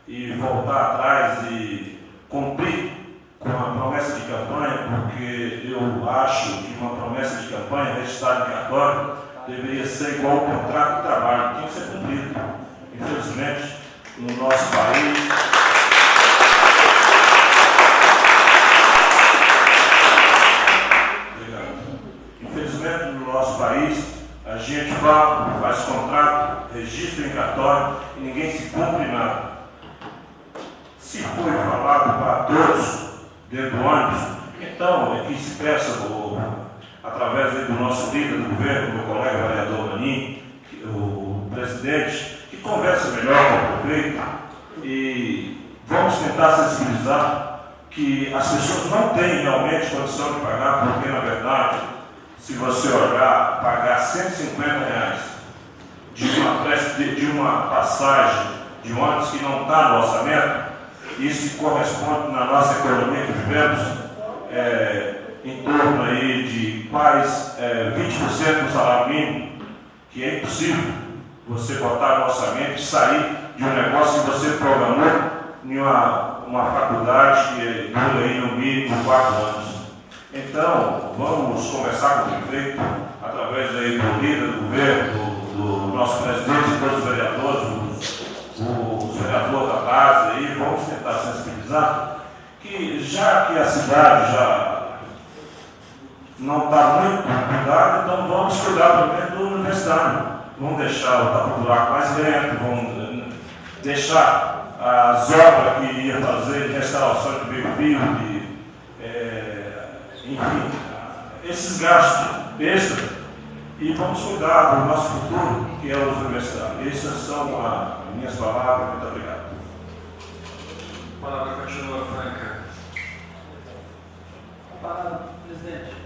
Speaker 7: e voltar atrás e cumprir com a promessa de campanha, porque eu acho que uma promessa de campanha registrada em cartório deveria ser igual ao contrato de trabalho, tem que ser cumprido. Infelizmente, no nosso país, a gente faz contrato, registra em cartório e ninguém se cumpre nada. Se foi falado para todos dentro do ônibus, então é que se peça, através do nosso líder do governo, meu colega vereador Maninho, o presidente, que converse melhor com o prefeito e vamos tentar sensibilizar que as pessoas não têm realmente condição de pagar, porque na verdade, se você olhar, pagar R$150 de uma passagem de ônibus que não está no orçamento, isso corresponde na nossa economia que vivemos em torno aí de quase 20% do salário mínimo, que é impossível você botar no orçamento e sair de um negócio que você programou em uma faculdade que dura aí no mínimo 4 anos. Então, vamos conversar com o prefeito, através aí do líder do governo, do nosso presidente e todos os vereadores, os vereadores da casa, e vamos tentar sensibilizar que, já que a cidade já não está muito cuidada, então vamos cuidar primeiro do universitário. Vamos deixar o tapa-buraco mais lento, vamos deixar as obras que ia fazer de restauração de meio-fio, enfim, esses gastos extras, e vamos cuidar do nosso futuro, que é os universitários. Essas são as minhas palavras. Muito obrigado.
Speaker 1: A palavra continua, Franca.
Speaker 8: A palavra, presidente.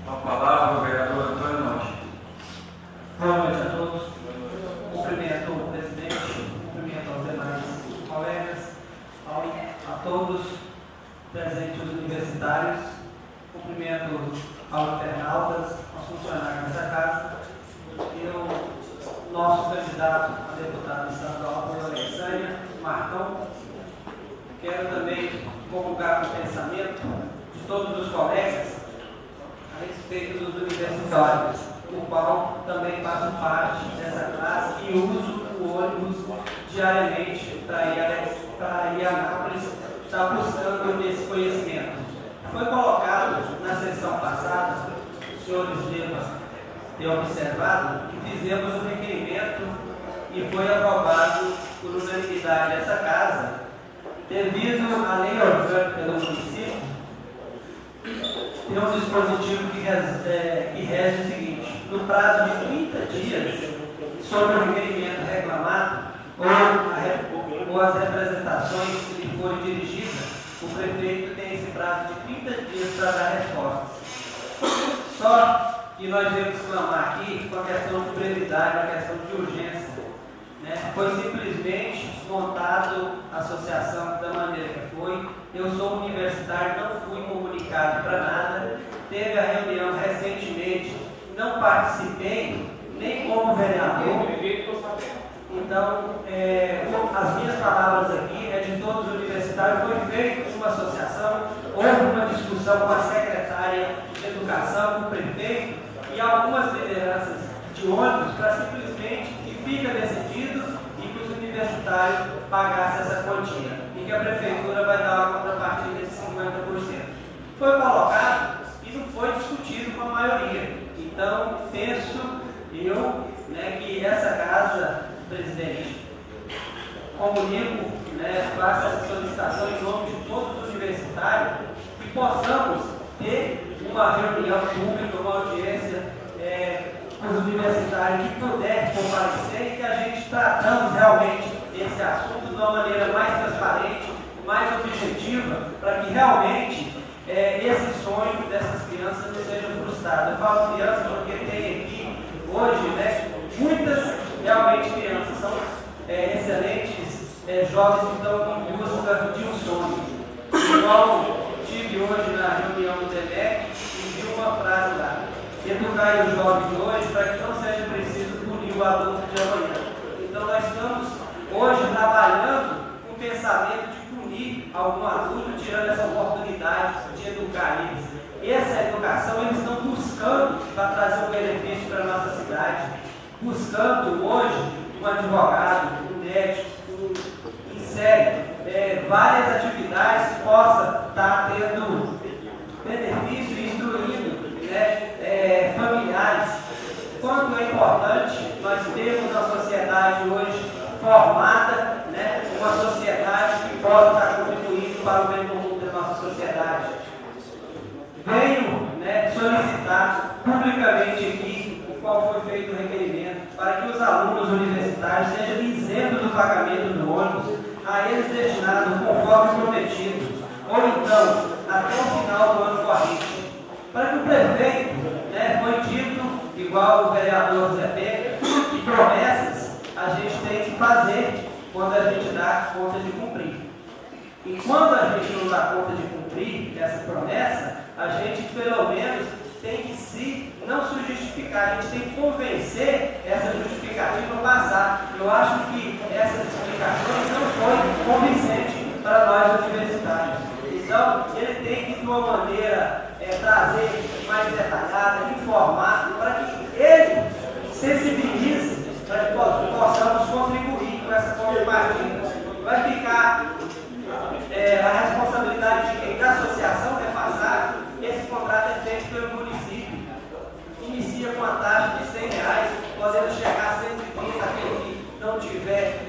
Speaker 1: Com a palavra, o vereador Antônio Monte.
Speaker 8: Boa noite a todos. Cumprimento o presidente, cumprimento aos demais colegas, a todos presentes universitários, cumprimento aos internautas, aos funcionários dessa casa e o nosso candidato a deputado estadual, o Alexandre Marcão. Quero também convocar o pensamento de todos os colegas a respeito dos universitários, o qual também faço parte dessa classe e uso o ônibus diariamente para ir a Anápolis, está buscando esse conhecimento. Foi colocado na sessão passada, os senhores Lima ter observado que fizemos um requerimento e foi aprovado por unanimidade essa casa, devido à lei orgânica do município, tem um dispositivo que rege o seguinte: no prazo de 30 dias, sobre o requerimento reclamado ou as representações que lhe forem dirigidas, o prefeito tem esse prazo de 30 dias para dar respostas. Só que nós devemos clamar aqui com a questão de brevidade, a questão de urgência. Foi simplesmente montado a associação da maneira que foi. Eu sou universitário, não fui comunicado para nada. Teve a reunião recentemente, não participei, nem como vereador. Então, as minhas palavras aqui é de todos os universitários. Foi feita uma associação, houve uma discussão com a secretária de Educação, com o prefeito e algumas lideranças de ônibus para simplesmente que fica decidido e que os universitários pagassem essa quantia e que a prefeitura vai dar uma contrapartida de 50%. Foi colocado e não foi discutido com a maioria. Então, penso eu que essa casa, presidente, comunico, faço essa solicitação em nome de todos os universitários, que possamos ter uma reunião pública, uma audiência com os universitários que puder comparecer e que a gente tratamos realmente esse assunto de uma maneira mais transparente, mais objetiva, para que realmente esse sonho dessas crianças não seja frustrado. Eu falo crianças porque tem aqui hoje, muitas realmente crianças são excelentes jovens que estão com busca de um sonho. Igual tive hoje na reunião do DEMEC e vi uma frase lá: educar os jovens hoje para que não seja preciso punir o adulto de amanhã. Então nós estamos hoje trabalhando com o pensamento de punir algum adulto, tirando essa oportunidade de educar eles. Essa educação eles estão buscando para trazer um benefício para a nossa cidade, buscando hoje um advogado, um médico, em série, várias atividades que possa estar tendo benefício e instruindo familiares. Quanto é importante nós termos a sociedade hoje formada, uma sociedade que possa estar contribuindo para o bem comum da nossa sociedade. Venho solicitar publicamente aqui o qual foi feito o requerimento para que os alunos universitários sejam isentos do pagamento do ônibus a eles destinado conforme prometido, ou então até o final do ano corrente, para que o prefeito, foi dito, igual o vereador Zé Pedro, que promessas a gente tem que fazer quando a gente dá conta de cumprir. E quando a gente não dá conta de cumprir essa promessa, a gente pelo menos tem que não se justificar, a gente tem que convencer essa justificativa a passar. Eu acho que essas explicações não foram convincentes para nós universitários. Então, ele tem que, de uma maneira, trazer mais detalhada, informar, para que ele sensibilize, para que possamos contribuir com essa contrapartida. Vai ficar a responsabilidade de quem da associação repassar. Esse contrato é feito pelo município. Inicia com a taxa de R$100, podendo chegar a 130 aquele que não tiver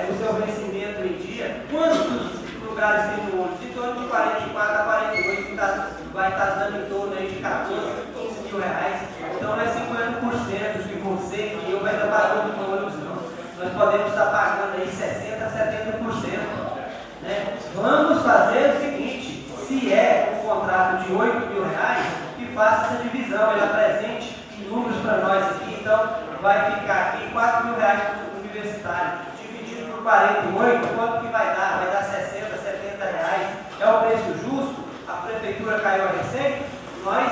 Speaker 8: o seu vencimento em dia. Quantos lugares tem no ônibus? De torno de 44 a 48, que vai estar dando em torno aí de 14, 15 mil reais. Então não é 50% que você e eu vai estar pagando no ônibus, não. Nós podemos estar pagando aí 60% a 70%. Vamos fazer o seguinte: se é um contrato de R$8 mil, que faça essa divisão, ele apresente números para nós aqui. Então vai ficar aqui R$4 mil para o universitário, dividido por 48, quanto que vai dar? Vai dar 60, 70 reais. É o preço justo? A prefeitura caiu a receita? Nós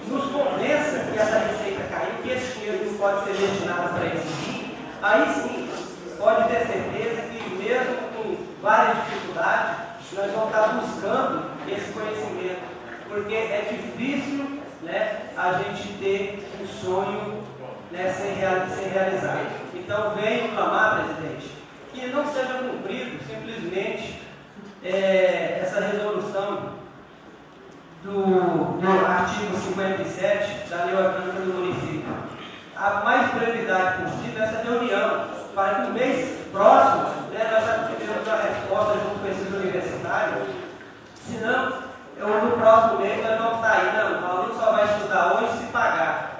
Speaker 8: nos convença que essa receita caiu, que esse dinheiro não pode ser destinado para esse fim. Aí sim, pode ter certeza que mesmo com várias dificuldades, nós vamos estar buscando esse conhecimento, porque é difícil a gente ter um sonho sem realizar. Então venho clamar, presidente, que não seja cumprido simplesmente essa resolução do artigo 57 da Lei Orgânica do Município brevidade possível essa reunião, para que no mês próximo, né, nós já tivemos a resposta junto com esses universitários. Senão, no próximo mês nós vamos estar aí, não, o aluno só vai estudar hoje se pagar.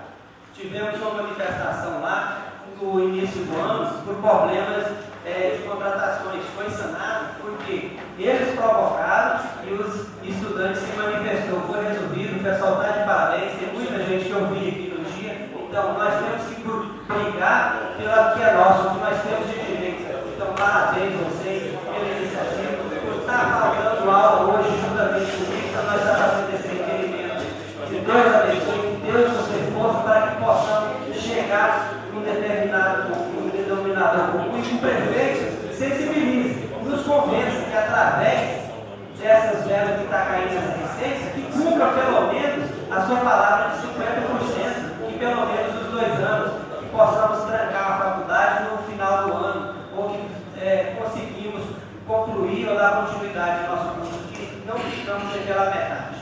Speaker 8: Tivemos uma manifestação lá no início do ano por problemas de contratações. Foi sanado porque eles provocaram e os estudantes se manifestou. Foi resolvido, o pessoal está de parabéns, tem muita gente que eu vi aqui no dia. Então, nós temos que brigar pelo que é nosso, o que nós temos de direito. Então, parabéns a vocês pela iniciativa. Está faltando aula hoje, juntamente comigo, então nós estamos fazendo esse requerimento. Que Deus abençoe, que Deus nos dê força para que possamos chegar em determinado denominador comum e que o prefeito sensibilize, nos convença que através dessas verbas que está caindo nessa receita, que cumpra pelo menos a sua palavra de 50%, que pelo menos os 2 anos, que possamos trancar a faculdade no final do ano, ou que conseguimos concluir ou dar continuidade ao nosso curso, que não ficamos sem pela metade.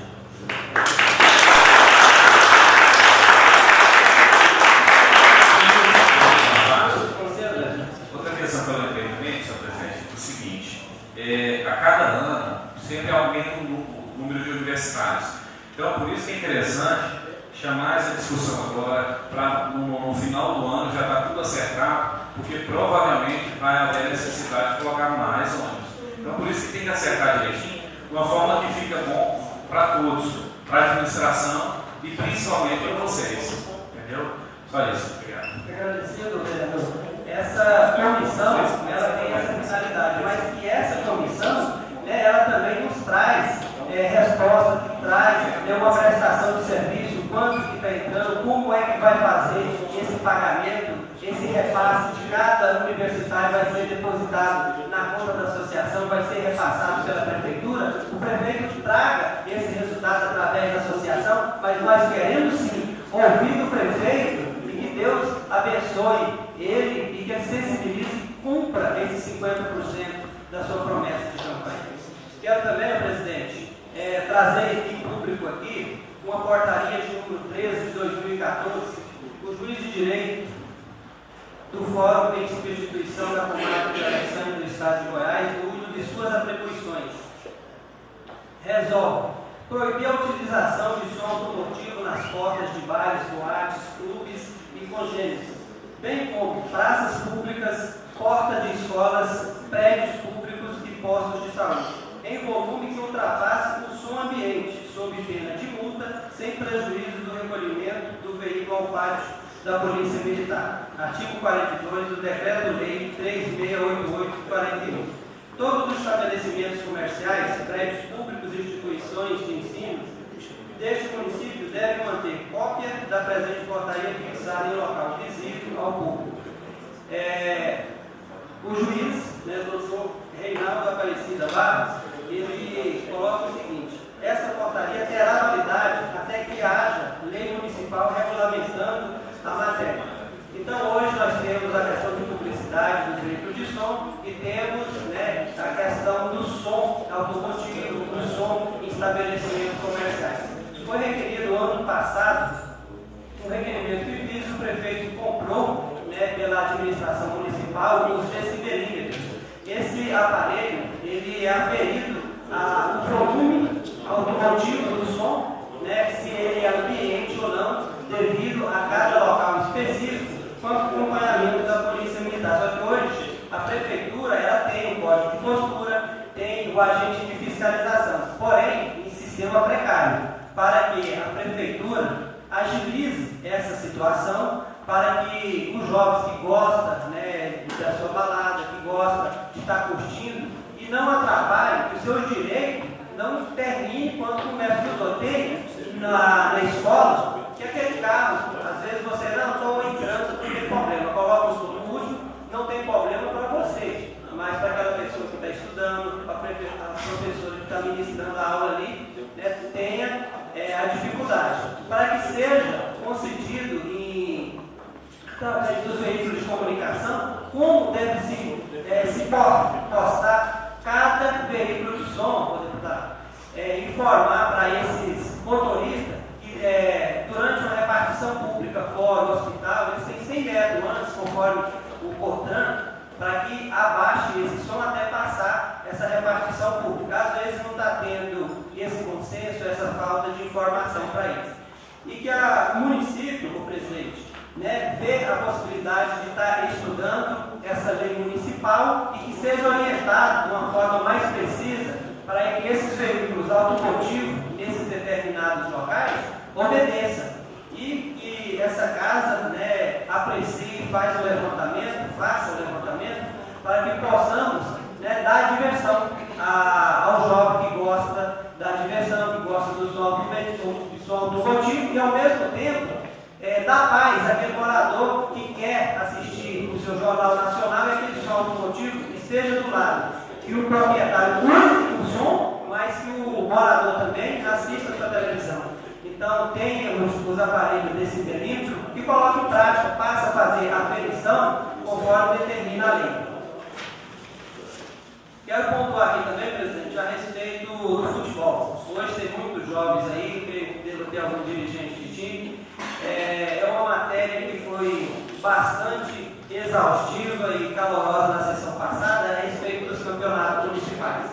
Speaker 6: Outra questão que eu lembrei também, senhor presidente, é o seguinte: a cada ano sempre aumenta o número de universitários. Então, por isso que é interessante chamar essa discussão agora, para no final do ano já está tudo acertado, porque provavelmente vai haver necessidade de colocar mais ônibus. Então, por isso que tem que acertar direitinho, de uma forma que fica bom para todos, para a administração e principalmente para vocês. Entendeu? Só isso. Obrigado.
Speaker 8: Agradecido, vereador. Essa comissão, ela tem essa finalidade, mas que essa comissão, né, ela também nos traz resposta, que traz uma prestação de serviço, quanto que está entrando, como é que vai fazer esse pagamento, esse repasse de cada universitário vai ser depositado na conta da associação, vai ser repassado pela prefeitura. O prefeito traga esse resultado através da associação, mas nós queremos sim ouvir do prefeito e que Deus abençoe ele e que ele sensibilize e cumpra esses 50% da sua promessa de campanha. Quero também, presidente, trazer aqui público aqui uma portaria de número 13 de 2014, o juiz de direito do Fórum de Substituição da Comarca de Alexandre do Estado de Goiás no uso de suas atribuições. Resolve proibir a utilização de som automotivo nas portas de bares, boates, clubes e congêneres, bem como praças públicas, portas de escolas, prédios públicos e postos de saúde, em volume que ultrapasse o som ambiente, sob pena de multa, sem prejuízo do recolhimento do veículo ao pátio da Polícia Militar. Artigo 42 do Decreto-Lei 3688/41. Todos os estabelecimentos comerciais, prédios públicos e instituições de ensino deste município devem manter cópia da presente portaria fixada em local visível ao público. O juiz, doutor Reinaldo Aparecida Barros, ele coloca o seguinte: essa portaria terá validade até que haja lei municipal regulamentando a matéria. Então, hoje nós temos a questão de publicidade dos veículos de som e temos a questão do som automotivo, do som em estabelecimentos comerciais. Foi requerido ano passado um requerimento que fiz, o prefeito comprou pela administração municipal os decibelímetros. Esse aparelho ele é aferido o volume automotivo do som, se ele é ambiente ou não, devido a cada local específico, com acompanhamento da Polícia Militar. Só que hoje a prefeitura ela tem um código de postura, tem o agente de fiscalização, porém em sistema precário, para que a prefeitura agilize essa situação, para que os jovens que gostam da sua balada, que gostam de estar curtindo, e não atrapalhem, que os seus direitos não terminem quando começa o tiroteio na escola, que aquele carro, às vezes você não toma em trânsito, não tem problema, coloca o som no último, não tem problema para você, mas para aquela pessoa que está estudando, para a professora que está ministrando a aula ali, tenha a dificuldade, para que seja concedido através dos veículos de comunicação como deve se postar cada veículo de som, informar para esses motoristas que durante uma repartição pública fora do hospital, eles têm 100 metros antes conforme o COTRAN, para que abaixe esse som até passar essa repartição pública. Às vezes não está tendo esse consenso, essa falta de informação para eles. E que o município, o presidente, né, vê a possibilidade de estar estudando essa lei municipal e que seja orientado de uma forma mais precisa para que esses veículos automotivos, nesses determinados locais, obedeçam. E que essa casa, né, aprecie, faça o levantamento, para que possamos, né, dar diversão ao jovem que gosta da diversão, que gosta do som automotivo e, ao mesmo tempo, dar paz àquele morador que quer assistir o seu Jornal Nacional e aquele som automotivo esteja do lado. Que o proprietário use o som, mas que o morador também assista a sua televisão. Então, tenha os aparelhos desse perímetro e coloque em prática, passe a fazer a aferição conforme determina a lei. Quero pontuar aqui também, presidente, a respeito do futebol. Hoje tem muitos jovens aí, devo ter algum dirigente de time. É uma matéria que foi bastante exaustiva e calorosa na sessão passada a respeito dos campeonatos municipais.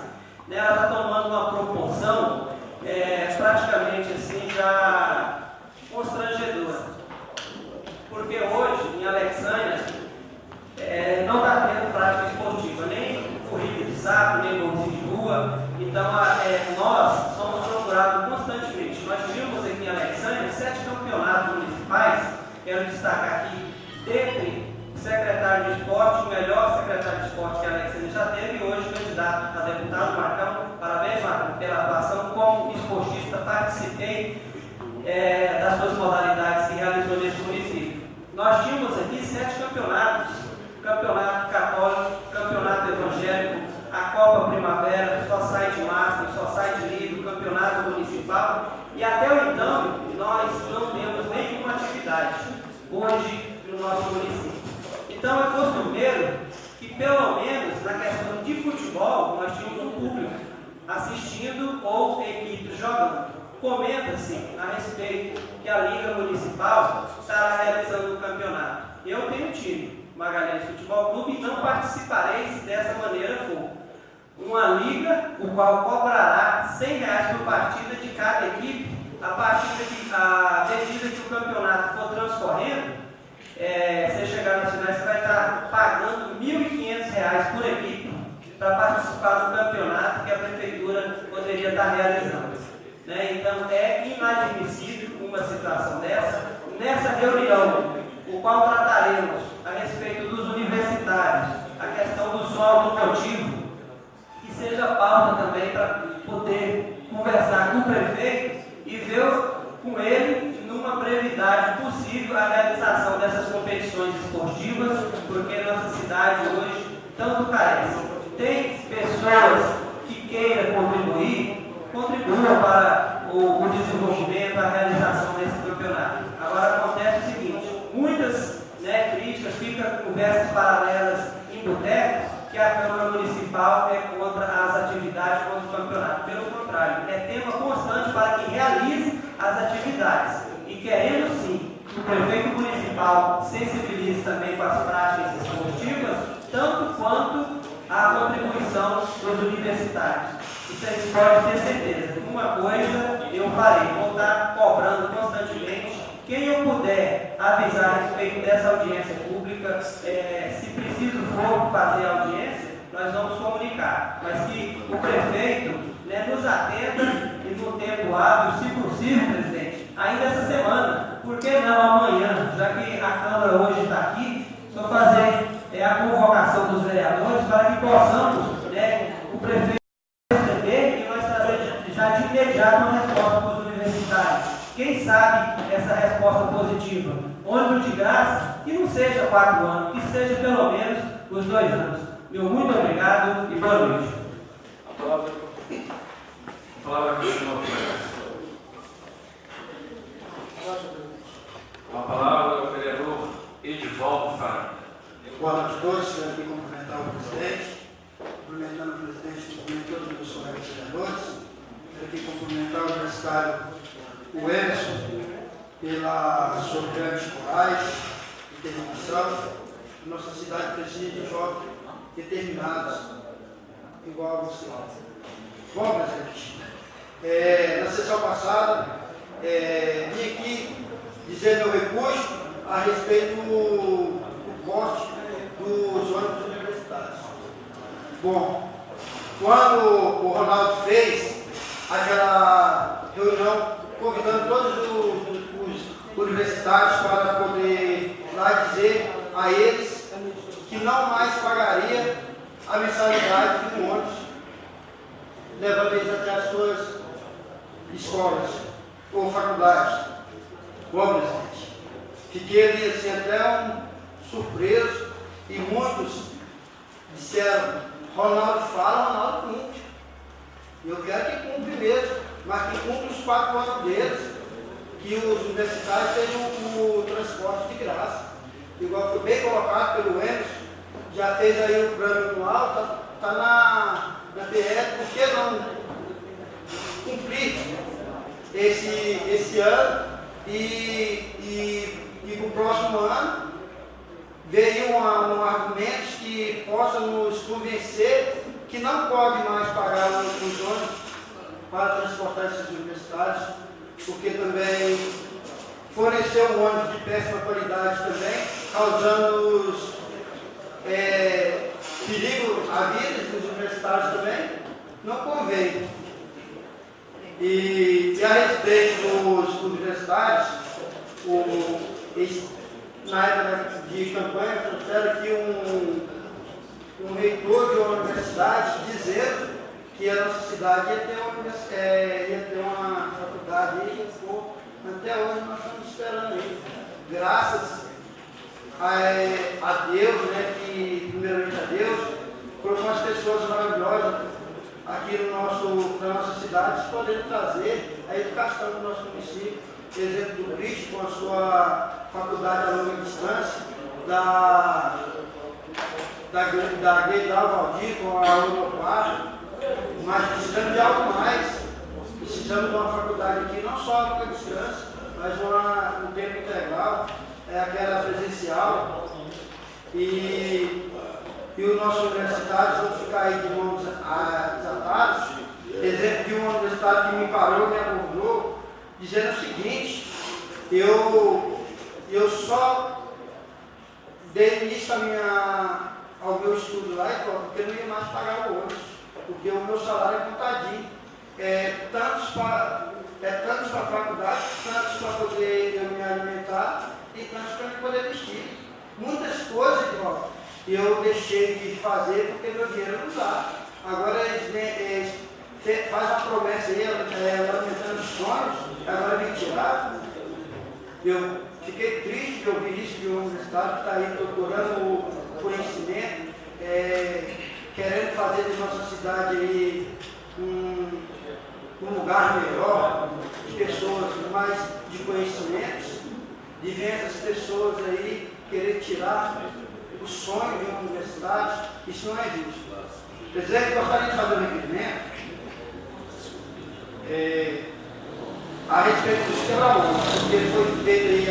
Speaker 8: Ela está tomando uma proporção praticamente assim já constrangedora. Porque hoje, em Alexânia, não está tendo prática esportiva, nem corrida de saco, nem golzinho de rua. Então, nós somos procurados constantemente. Nós tivemos aqui em Alexânia 7 campeonatos municipais. Quero destacar aqui, dentre o secretário de esporte, o melhor secretário de esporte que a Alexânia já teve, e hoje candidato a deputado, Marcão. Parabéns, Marcão, pela atuação. Como esportista, participei das suas modalidades que realizou nesse município. Nós tínhamos aqui 7 campeonatos: campeonato católico, campeonato evangélico, a Copa Primavera, só sai de Master, só sai de livro, campeonato municipal, e até então nós não temos nenhuma atividade hoje no nosso município. Então é costumeiro que pelo menos na questão de futebol nós tínhamos um público assistindo ou equipes jogando. Comenta-se a respeito que a Liga Municipal estará realizando o campeonato. Eu tenho time, Magalhães Futebol Clube, e não participarei se dessa maneira for. Uma liga, o qual cobrará R$100 por partida de cada equipe, à medida que o campeonato for transcorrendo. Você chegar nas finais, você vai estar pagando R$1.500 por equipe para participar do campeonato que a prefeitura poderia estar realizando. Então, é inadmissível uma situação dessa. Nessa reunião, o qual trataremos a respeito dos universitários, a questão do som automotivo, que seja pauta também para poder conversar com o prefeito e ver com ele, numa brevidade possível, a realização dessas competições esportivas, porque nossa cidade hoje tanto carece. Tem pessoas que queiram contribuam para o desenvolvimento, a realização desse campeonato. Agora acontece o seguinte: muitas críticas, ficam conversas paralelas em boteco, que a Câmara Municipal é contra as atividades, contra o campeonato. Pelo contrário, é tema constante para que realize as atividades. E querendo sim que o prefeito municipal sensibilize também com as práticas esportivas, tanto quanto a contribuição dos universitários. Vocês podem ter certeza. Uma coisa eu farei, vou estar cobrando constantemente. Quem eu puder avisar a respeito dessa audiência pública, se preciso for fazer a audiência, nós vamos comunicar. Mas que o prefeito nos atenda e no tempo hábil, se possível, presidente, ainda essa semana. Por que não amanhã, já que a Câmara hoje está aqui, só fazer a convocação dos vereadores para que possamos, o prefeito receber e nós trazer já de imediato uma resposta para os universitários. Quem sabe essa resposta positiva, ônibus de graça, que não seja 4 anos, que seja pelo menos os 2 anos. Meu muito obrigado e boa noite.
Speaker 1: A palavra continua. A palavra é o vereador Edivaldo Fara.
Speaker 9: Boa noite a todos. Quero aqui cumprimentar o presidente, cumprimentando o presidente e todos os meus colegas vereadores. Quero aqui cumprimentar o universitário, o Emerson, pela sua grande coragem, determinação. Nossa cidade precisa de jovens determinados, igual a você. Bom, presidente, na sessão passada, vim aqui dizer meu recurso a respeito do corte dos ônibus universitários. Bom, quando o Ronaldo fez aquela reunião convidando todos os universitários para poder lá dizer a eles que não mais pagaria a mensalidade de um ônibus, levando eles até as suas escolas ou faculdades. Bom, presidente, fiquei ali assim até surpreso e muitos disseram: Ronaldo fala, Ronaldo cumpre. Eu quero que cumpra mesmo, mas que cumpra os 4 anos deles, que os universitários tenham o transporte de graça. Igual foi bem colocado pelo Emerson, já fez aí o plano anual, está na PL, por que não cumprir esse ano e para o próximo ano veio argumentos que possam nos convencer que não pode mais pagar os ônibus para transportar esses universitários, porque também forneceu um ônibus de péssima qualidade também, causando perigo à vida dos universitários também, não convém. E a respeito dos universitários, na época de campanha, trouxeram aqui um reitor de uma universidade dizendo que a nossa cidade ia ter uma faculdade aí, até hoje nós estamos esperando aí. Graças a Deus, né, que primeiramente a Deus, por umas pessoas maravilhosas aqui na nossa cidade, podendo trazer a educação do nosso município. Exemplo do Cristo com a sua faculdade a longa distância, da Gueidal Valdir com a Unopar, mas precisamos de algo mais. Precisamos de uma faculdade aqui, não só a longa distância, mas um tempo integral, aquela presencial. E os nossos universitários vão ficar aí de mãos desatadas. Exemplo de uma universidade que me parou, me abordou, dizendo o seguinte: eu só dei início ao meu estudo lá, porque eu não ia mais pagar o ônibus, porque o meu salário é contadinho. Tantos para a faculdade, tantos para poder eu me alimentar e tantos para eu poder vestir. Muitas coisas eu deixei de fazer porque meu dinheiro não dá. Agora eles fazem a promessa aí, alimentando os sonhos, agora me tirar. Eu fiquei triste de ouvir isso de um universitário que está aí procurando o conhecimento, querendo fazer de nossa cidade aí um lugar melhor, de pessoas mais de conhecimentos, de ver essas pessoas aí querer tirar o sonho de uma universidade. Isso não é justo. Presidente, gostaria de fazer um requerimento a respeito dos quebra-molas, porque foi feito aí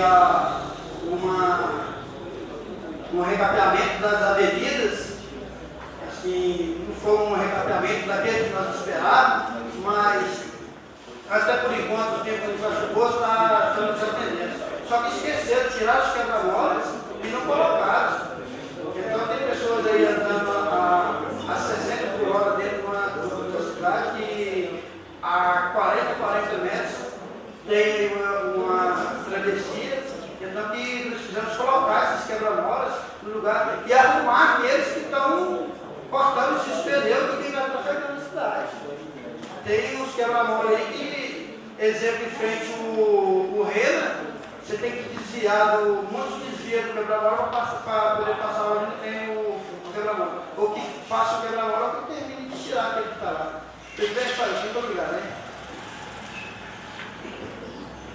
Speaker 9: um recapeamento das avenidas. Assim, não foi um recapeamento daquele que nós esperávamos, mas até por enquanto o tempo que nós chegou está nos atendendo. Só que esqueceram de tirar os quebra-molas e não colocaram. Então tem pessoas aí andando a 60 por hora dentro de uma cidade que a 40 metros tem uma travessia. Então que nós precisamos colocar esses quebra-molas no lugar e arrumar aqueles que estão cortando esses pneus que vai trafegando na cidade. Tem uns quebra-molas aí que, exemplo, em frente o Rena, você tem que desviar muitos desvios do quebra-mola para poder passar onde não tem o quebra-mola. Ou que faça o quebra-mola ou que termine de tirar aquele que está lá. Presidente, faz isso. Muito obrigado, hein?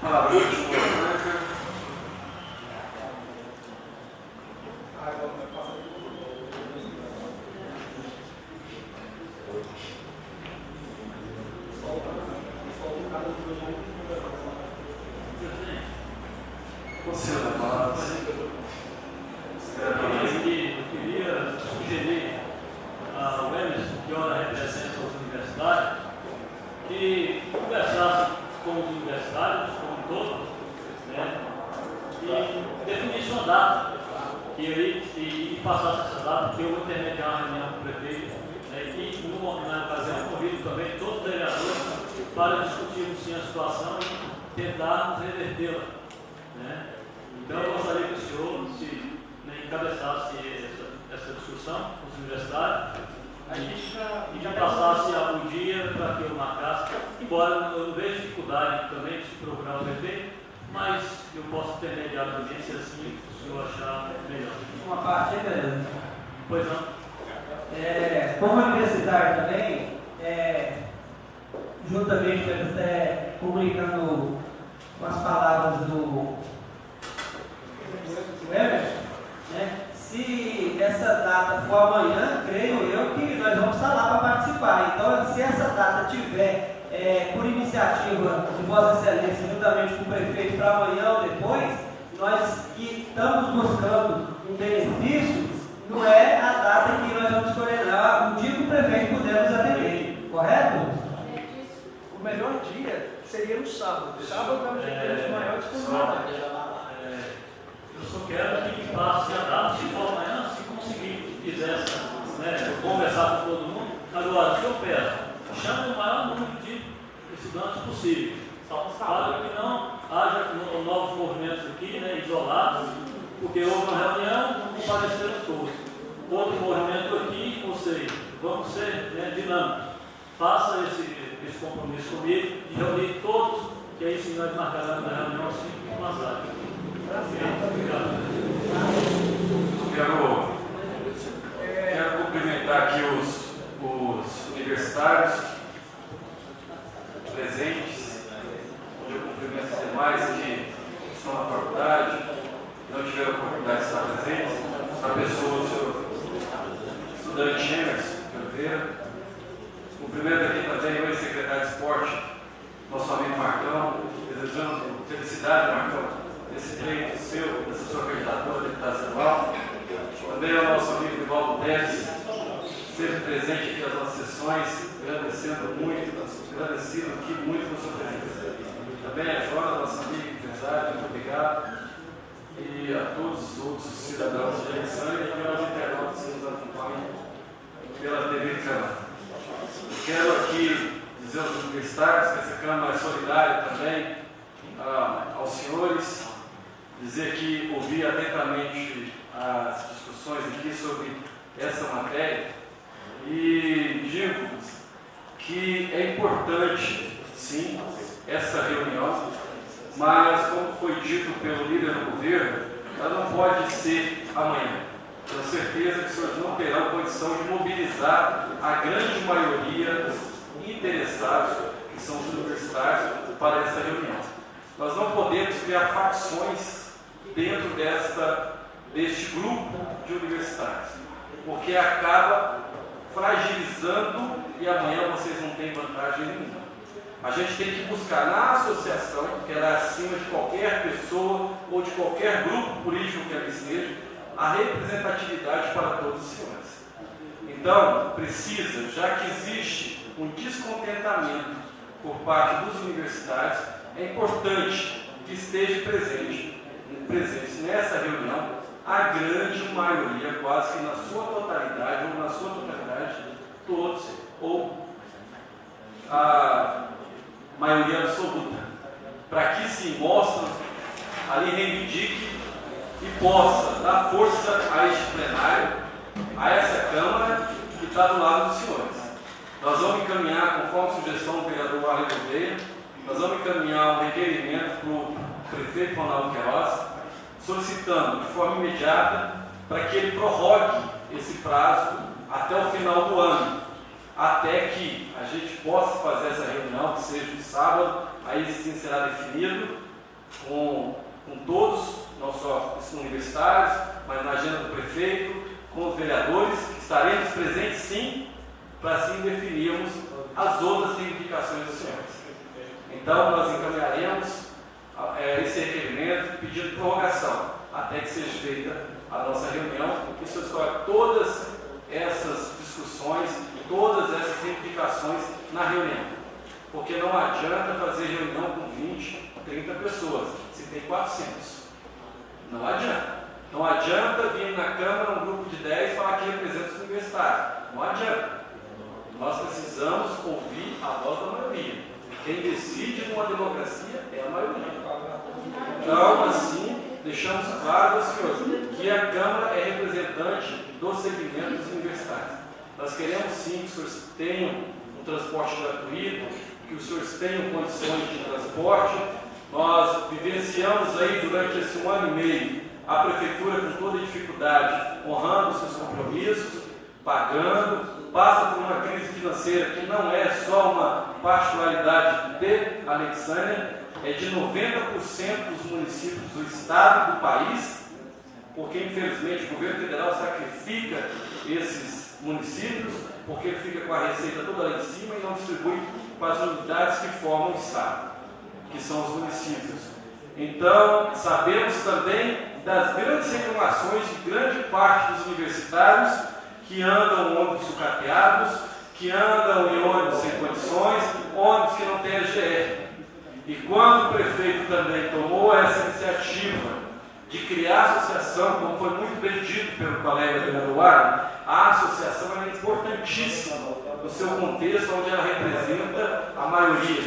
Speaker 1: Palavra do senhor. Conselho da Paz,
Speaker 5: sugerir ao Emerson, que ora representa os universitários, que conversasse com os universitários, como um todo, né, e definisse uma data, e passasse essa data, que eu vou intermediar uma reunião com o prefeito, né, e na ocasião convido também todos os vereadores para discutirmos sim a situação e tentarmos revertê-la. Né. Então eu gostaria que o senhor encabeçasse essa discussão com os universitários e me passasse algum dia para que eu marcasse, embora eu não vejo dificuldade também de se procurar o prefeito, mas eu posso intermediar também, se assim o senhor achar melhor.
Speaker 8: Uma parte é beleza.
Speaker 5: Pois não.
Speaker 8: Como universitário também, juntamente até comunicando com as palavras do Emerson, né? Se essa data for amanhã, creio eu que nós vamos estar lá para participar. Então, se essa data tiver por iniciativa de Vossa Excelência, juntamente com o prefeito, para amanhã ou depois, nós que estamos buscando um benefício, não é a data que nós vamos escolher, não, o dia que o prefeito puder nos atender, correto?
Speaker 4: O melhor dia seria no sábado. Sábado nós temos maior disponibilidade.
Speaker 5: Eu só quero que me passe a data, se for amanhã, se conseguir, quiser, né, conversar com todo mundo. Agora, se eu peço, chame o maior número de estudantes possível. Para que não haja novos movimentos aqui, né, isolados, porque houve uma reunião, não compareceram todos. Outro movimento aqui, ou seja, vamos ser, né, dinâmicos. Faça esse compromisso comigo de reunir todos, que aí sim nós marcaremos a reunião assim com as áreas. Obrigado.
Speaker 1: Quero cumprimentar aqui os universitários presentes. Eu cumprimento os demais que estão na faculdade, não tiveram a oportunidade de estar presentes. A pessoa do senhor estudante Emerson Oliveira. Cumprimento aqui também o ex-secretário de Esporte, nosso amigo Marcão, desejando felicidade, Marcão, desse pleito seu, dessa sua candidatura a deputado estadual. Também ao nosso amigo Rivaldo Teles, sempre presente aqui nas nossas sessões, agradecido aqui muito por sua presença. Também a Joana, nossa amiga empresária, muito obrigado. E a todos os outros cidadãos de Alexandre e aos internautas que nos acompanham pela TV Câmara. Quero aqui dizer aos universitários que essa Câmara é solidária também aos senhores, dizer que ouvi atentamente as discussões aqui sobre essa matéria e digo que é importante, sim, essa reunião, mas, como foi dito pelo líder do governo, ela não pode ser amanhã. Tenho certeza que os senhores não terão condição de mobilizar a grande maioria dos interessados, que são os universitários, para essa reunião. Nós não podemos criar facções dentro deste grupo de universitários, porque acaba fragilizando e amanhã vocês não têm vantagem nenhuma. A gente tem que buscar na associação, que ela é acima de qualquer pessoa ou de qualquer grupo político que ali esteja, a representatividade para todos os senhores. Então, precisa, já que existe um descontentamento por parte dos universitários, é importante que esteja presente nessa reunião a grande maioria, quase que na sua totalidade, todos, ou a maioria absoluta, para que se mostre, ali reivindique e possa dar força a este plenário, a essa Câmara que está do lado dos senhores. Nós vamos encaminhar, conforme sugestão do vereador Arley Gouveia, nós vamos encaminhar um requerimento para o prefeito Ronaldo Queiroz, solicitando de forma imediata para que ele prorrogue esse prazo até o final do ano, até que a gente possa fazer essa reunião, que seja no sábado, aí sim será definido com todos, não só os universitários, mas na agenda do prefeito, com os vereadores, que estaremos presentes sim, para assim definirmos as outras reivindicações dos senhores. Então, nós encaminharemos esse requerimento pedindo prorrogação, até que seja feita a nossa reunião, e se escolhe todas essas discussões, todas essas reivindicações na reunião. Porque não adianta fazer reunião com 20, 30 pessoas, se tem 400. Não adianta. Não adianta vir na Câmara um grupo de 10 falar que representa os universitários. Não adianta. Nós precisamos ouvir a voz da maioria. Quem decide numa democracia é a maioria. Então, assim, deixamos claro ao senhor que a Câmara é representante dos segmentos universitários. Nós queremos sim que os senhores tenham um transporte gratuito, que os senhores tenham condições de transporte. Nós vivenciamos aí durante esse 1 ano e meio a Prefeitura com toda dificuldade, honrando seus compromissos, pagando, passa por uma crise financeira que não é só uma particularidade de Alexânia, é de 90% dos municípios do estado e do país, porque infelizmente o governo federal sacrifica esses municípios, porque ele fica com a receita toda lá em cima e não distribui para as unidades que formam o estado, que são os municípios. Então, sabemos também das grandes reclamações de grande parte dos universitários que andam em ônibus sucateados, que andam em ônibus sem condições, ônibus que não têm AGR. E quando o prefeito também tomou essa iniciativa de criar a associação, como foi muito bem dito pelo colega Leandro Wagner, a associação é importantíssima no seu contexto, onde ela representa a maioria.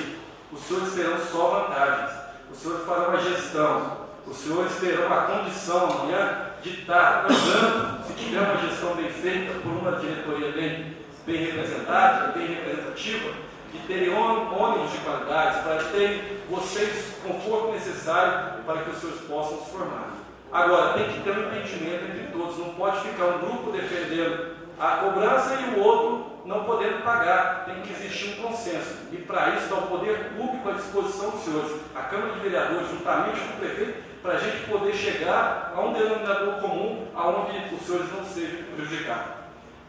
Speaker 1: Os senhores terão só vantagens, os senhores farão uma gestão, os senhores terão a condição amanhã de estar andando, se tiver uma gestão bem feita, por uma diretoria bem representada, bem representativa, de terem ônibus de qualidade, para terem vocês o conforto necessário para que os senhores possam se formar. Agora, tem que ter um entendimento entre todos, não pode ficar um grupo defendendo a cobrança e o outro não podendo pagar, tem que existir um consenso. E para isso está o poder público à disposição dos senhores, a Câmara de Vereadores, juntamente com o prefeito, para a gente poder chegar a um denominador comum onde os senhores não sejam prejudicados.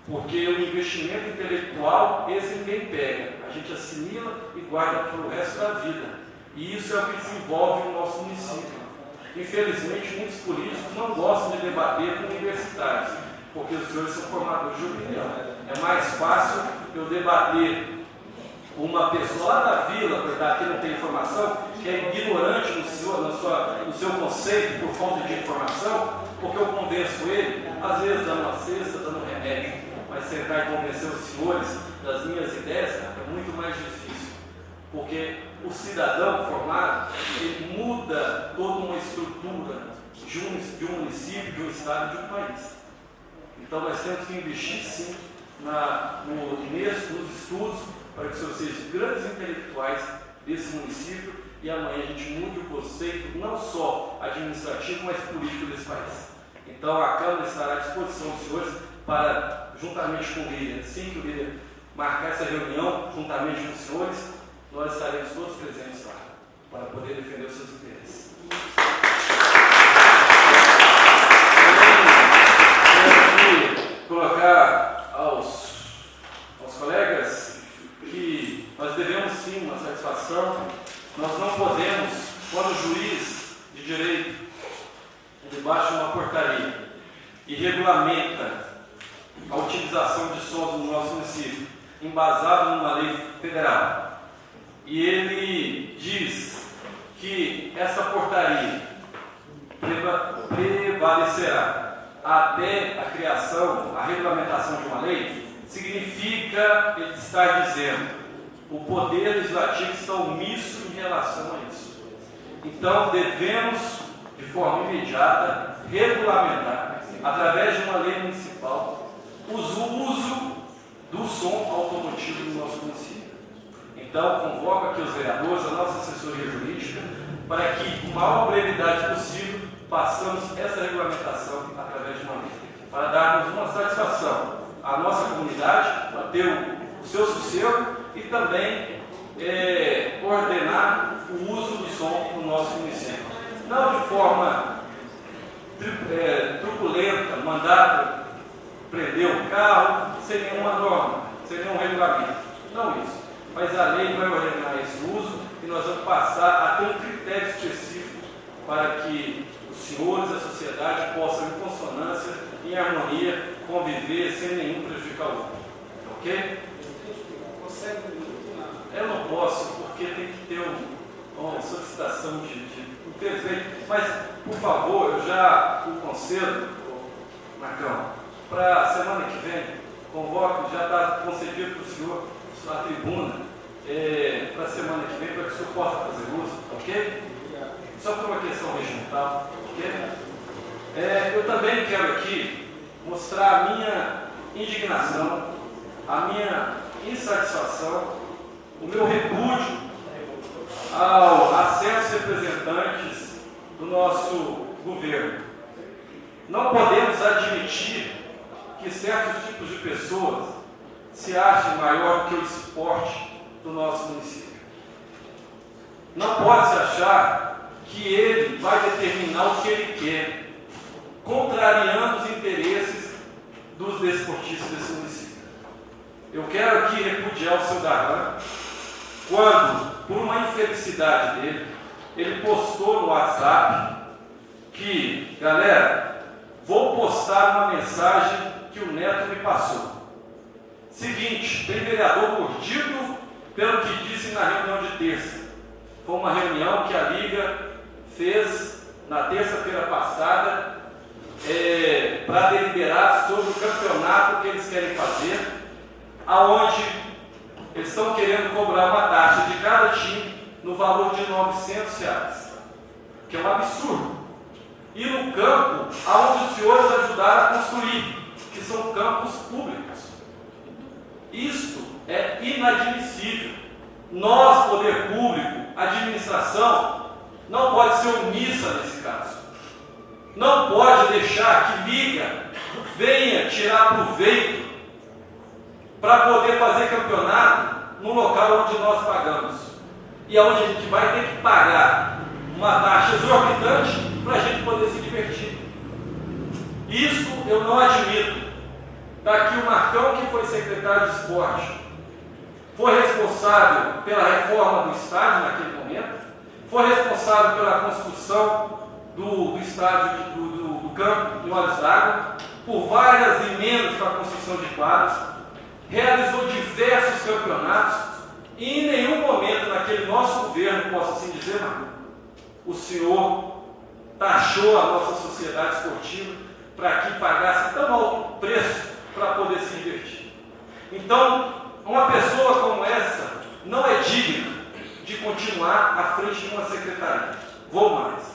Speaker 1: Porque o investimento intelectual, esse ninguém pega, a gente assimila e guarda para o resto da vida. E isso é o que desenvolve o nosso município. Infelizmente, muitos políticos não gostam de debater com universitários, porque os senhores são formadores de opinião. É mais fácil eu debater uma pessoa lá da vila, que não tem informação, que é ignorante no seu conceito por falta de informação, porque eu convenço ele, às vezes dando uma cesta, dando um remédio, mas sentar e convencer os senhores das minhas ideias é muito mais difícil, porque o cidadão formado, ele muda toda uma estrutura de um município, de um estado, de um país. Então nós temos que investir sim nos estudos para que vocês sejam grandes intelectuais desse município e amanhã a gente mude o conceito não só administrativo, mas político desse país. Então a Câmara estará à disposição dos senhores para, juntamente com o líder, assim que o líder marcar essa reunião, juntamente com os senhores, nós estaremos todos presentes lá, para poder defender os seus interesses. Colocar aos colegas que nós devemos sim uma satisfação. Nós não podemos, quando o juiz de direito ele baixa uma portaria e regulamenta a utilização de sons no nosso município, embasado numa lei federal, e ele diz que essa portaria prevalecerá até a criação, a regulamentação de uma lei, significa ele estar dizendo o poder legislativo está omisso em relação a isso. Então devemos, de forma imediata, regulamentar, através de uma lei municipal, o uso do som automotivo no nosso município. Então convoco aqui os vereadores, a nossa assessoria jurídica, para que, com a maior brevidade possível, passamos essa regulamentação através de uma lei, para darmos uma satisfação à nossa comunidade, para ter o seu sossego e também ordenar o uso do som no nosso município. Não de forma truculenta, mandar prender o carro sem nenhuma norma, sem nenhum regulamento. Não isso. Mas a lei vai ordenar esse uso e nós vamos passar a ter um critério específico para que os senhores, a sociedade, possam, em consonância, em harmonia, conviver sem nenhum prejudicar o outro. Ok? Eu não posso, porque tem que ter uma solicitação de perfeito. Mas, por favor, eu já o concedo, Marcão, para a semana que vem, convoco, já está concedido para o senhor a tribuna, para a semana que vem, para que o senhor possa fazer uso, ok? Só por uma questão regimental, ok? Eu também quero aqui mostrar a minha indignação, a minha insatisfação, o meu repúdio a certos representantes do nosso governo. Não podemos admitir que certos tipos de pessoas se achem maior que o esporte do nosso município. Não pode se achar que ele vai determinar o que ele quer, contrariando os interesses dos desportistas desse município. Eu quero aqui repudiar o seu Darlan, quando, por uma infelicidade dele, ele postou no WhatsApp que, galera, vou postar uma mensagem que o Neto me passou. Seguinte, tem vereador mordido pelo que disse na reunião de terça. Foi uma reunião que a Liga fez na terça-feira passada para deliberar sobre o campeonato que eles querem fazer, aonde eles estão querendo cobrar uma taxa de cada time no valor de R$900, que é um absurdo. E no campo, aonde os senhores ajudaram a construir, que são campos públicos. Isto é inadmissível. Nós, poder público, administração, não pode ser omissa nesse caso. Não pode deixar que Liga venha tirar proveito para poder fazer campeonato no local onde nós pagamos. E onde a gente vai ter que pagar uma taxa exorbitante para a gente poder se divertir. Isso eu não admito. Está aqui o Marcão, que foi secretário de esporte. Foi responsável pela reforma do estádio naquele momento. Foi responsável pela construção do estádio do campo de Olhos d'Água, por várias emendas para a construção de quadros. Realizou diversos campeonatos e em nenhum momento naquele nosso governo, posso assim dizer, Marcão, o senhor taxou a nossa sociedade esportiva para que pagasse tão alto preço para poder se divertir. Então, uma pessoa como essa não é digna de continuar à frente de uma secretaria. Vou mais.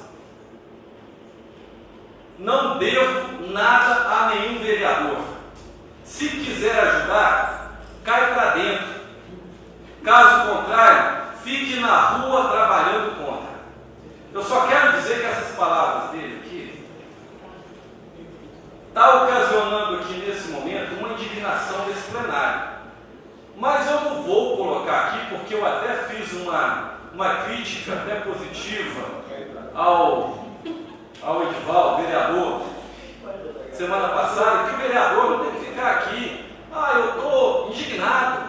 Speaker 1: Não devo nada a nenhum vereador. Se quiser ajudar, cai para dentro. Caso contrário, fique na rua trabalhando contra. Eu só quero dizer que essas palavras dele aqui está ocasionando aqui nesse momento uma indignação desse plenário. Mas eu não vou colocar aqui, porque eu até fiz uma crítica até positiva ao Edivaldo, vereador, semana passada, que o vereador não tem que ficar aqui. Eu estou indignado,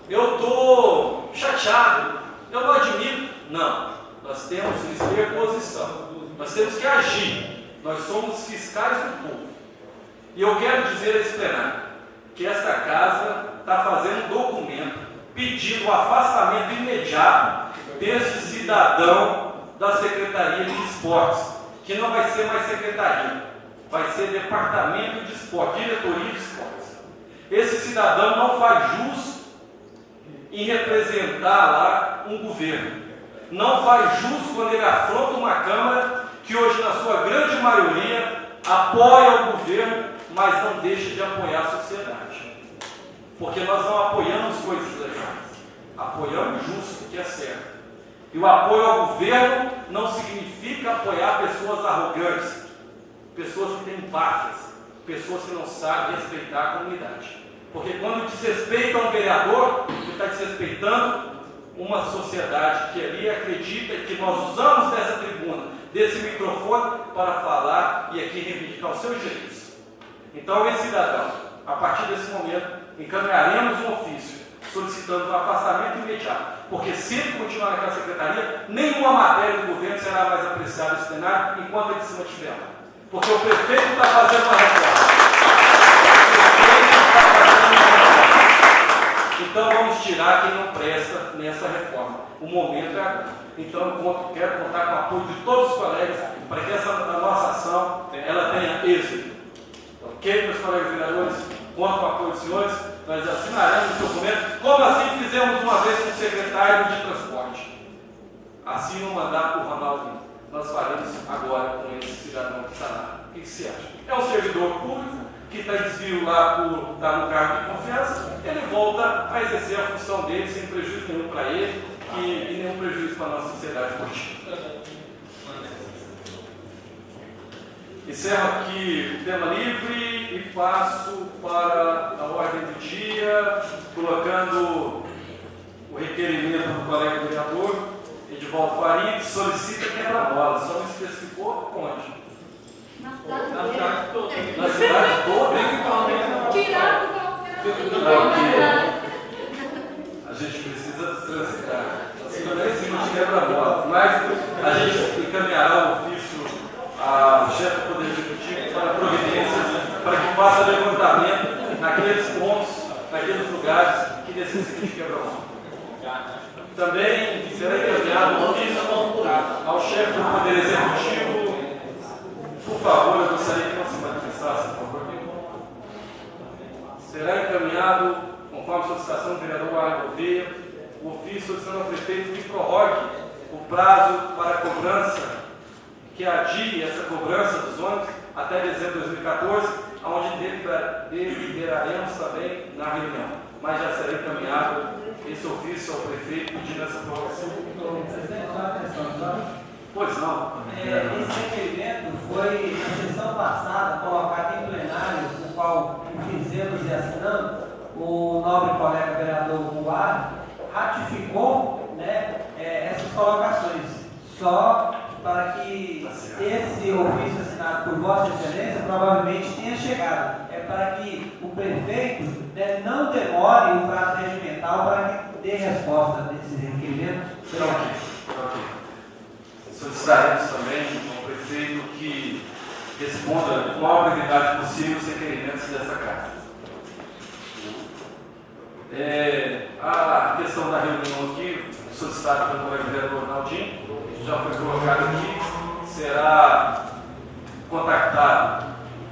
Speaker 1: eu estou chateado, eu não admito. Não, nós temos que ter posição, nós temos que agir, nós somos fiscais do povo. E eu quero dizer a esse plenário que essa casa está fazendo um documento pedindo o afastamento imediato desse cidadão da Secretaria de Esportes, que não vai ser mais secretaria, vai ser Departamento de Esporte, Diretoria de Esportes. Esse cidadão não faz jus em representar lá um governo, não faz jus quando ele afronta uma Câmara que hoje, na sua grande maioria, apoia o governo, mas não deixa de apoiar a sociedade. Porque nós não apoiamos coisas legais, apoiamos justo, que é certo. E o apoio ao governo não significa apoiar pessoas arrogantes, pessoas que têm empáfias, pessoas que não sabem respeitar a comunidade. Porque quando desrespeita um vereador, ele está desrespeitando uma sociedade que ali acredita que nós usamos dessa tribuna, desse microfone, para falar e aqui reivindicar os seus direitos. Então, esse cidadão, a partir desse momento, encaminharemos um ofício solicitando o afastamento imediato, porque se ele continuar naquela secretaria, nenhuma matéria do governo será mais apreciada nesse plenário enquanto ele se mantiver lá. Porque o prefeito está fazendo uma reforma. Então vamos tirar quem não presta nessa reforma. O momento é agora. Então eu quero contar com o apoio de todos os colegas para que a nossa ação ela tenha êxito. Ok, meus colegas vereadores? Conto com o apoio dos senhores. Nós assinaremos o documento, como assim fizemos uma vez com o secretário de transporte. Assim no mandato do Ronaldo, nós faremos agora com esse cidadão que está lá. O que você acha? É um servidor público que está em desvio lá por estar no cargo de confiança, ele volta a exercer a função dele sem prejuízo nenhum para ele e nenhum prejuízo para a nossa sociedade esportiva. Encerro aqui o tema livre e passo para a ordem do dia, colocando o requerimento do colega vereador Edivaldo Faria, que solicita quebra-mola. Só não especificou onde?
Speaker 10: Na cidade toda.
Speaker 1: Na cidade toda?
Speaker 10: Tirar
Speaker 1: A gente precisa transitar. Assim, não é em cima de quebra-mola. Mas a gente encaminhará o ofício ao chefe do Poder Executivo para providências, para que faça levantamento naqueles pontos, naqueles lugares que necessitam de quebra-mola. Também será encaminhado o ofício ao chefe do Poder Executivo. Por favor, eu gostaria que não se manifestasse, por favor. Será encaminhado, conforme solicitação do vereador Arno Gouveia, o ofício solicitando ao prefeito que prorrogue o prazo para a cobrança, que adie essa cobrança dos ônibus até dezembro de 2014, onde deliberaremos também na reunião. Mas já será encaminhado esse ofício ao prefeito pedindo essa prorrogação.
Speaker 8: Presidente, só uma questão,
Speaker 1: Pois não.
Speaker 8: Esse requerimento foi, na sessão passada, colocado em plenário, o qual fizemos e assinamos, o nobre colega vereador Buar ratificou, né, essas colocações, só para que esse ofício assinado por Vossa Excelência provavelmente tenha chegado. É para que o prefeito, né, não demore o prazo regimental para que dê resposta desse requerimento.
Speaker 1: Solicitaremos também ao prefeito que responda com a maior brevidade possível os requerimentos dessa casa. A questão da reunião aqui, solicitada pelo colega vereador Naldinho, já foi colocada aqui, será contactado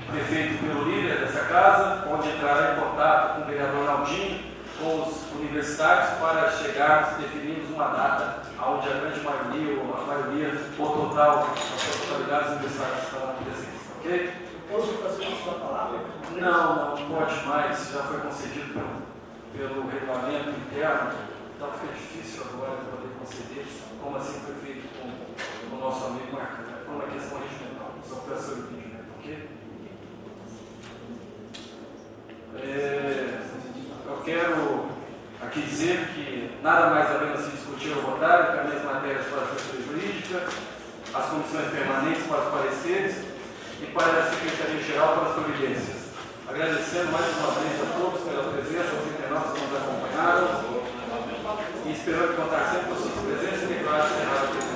Speaker 1: o prefeito pelo líder dessa casa, onde entrará em contato com o vereador Naldinho, com os universitários, para chegarmos e definirmos uma data onde a grande maioria, ou a maioria, ou total, das totalidades universitárias estarão presentes, ok?
Speaker 9: Posso fazer uma sua palavra?
Speaker 1: Não pode mais, já foi concedido pelo regulamento interno, então fica difícil agora poder conceder, como assim foi feito com o nosso amigo Marcão, por uma questão regimental, só peço o impedimento, ok? Eu quero aqui dizer que nada mais havendo se discutir ou votar, que as matérias para a assessoria jurídica, as comissões permanentes para os pareceres e para a Secretaria-Geral para as providências. Agradecendo mais uma vez a todos pela presença, aos internautas que nos acompanharam e esperando contar sempre com a sua presença e declarar encerrado.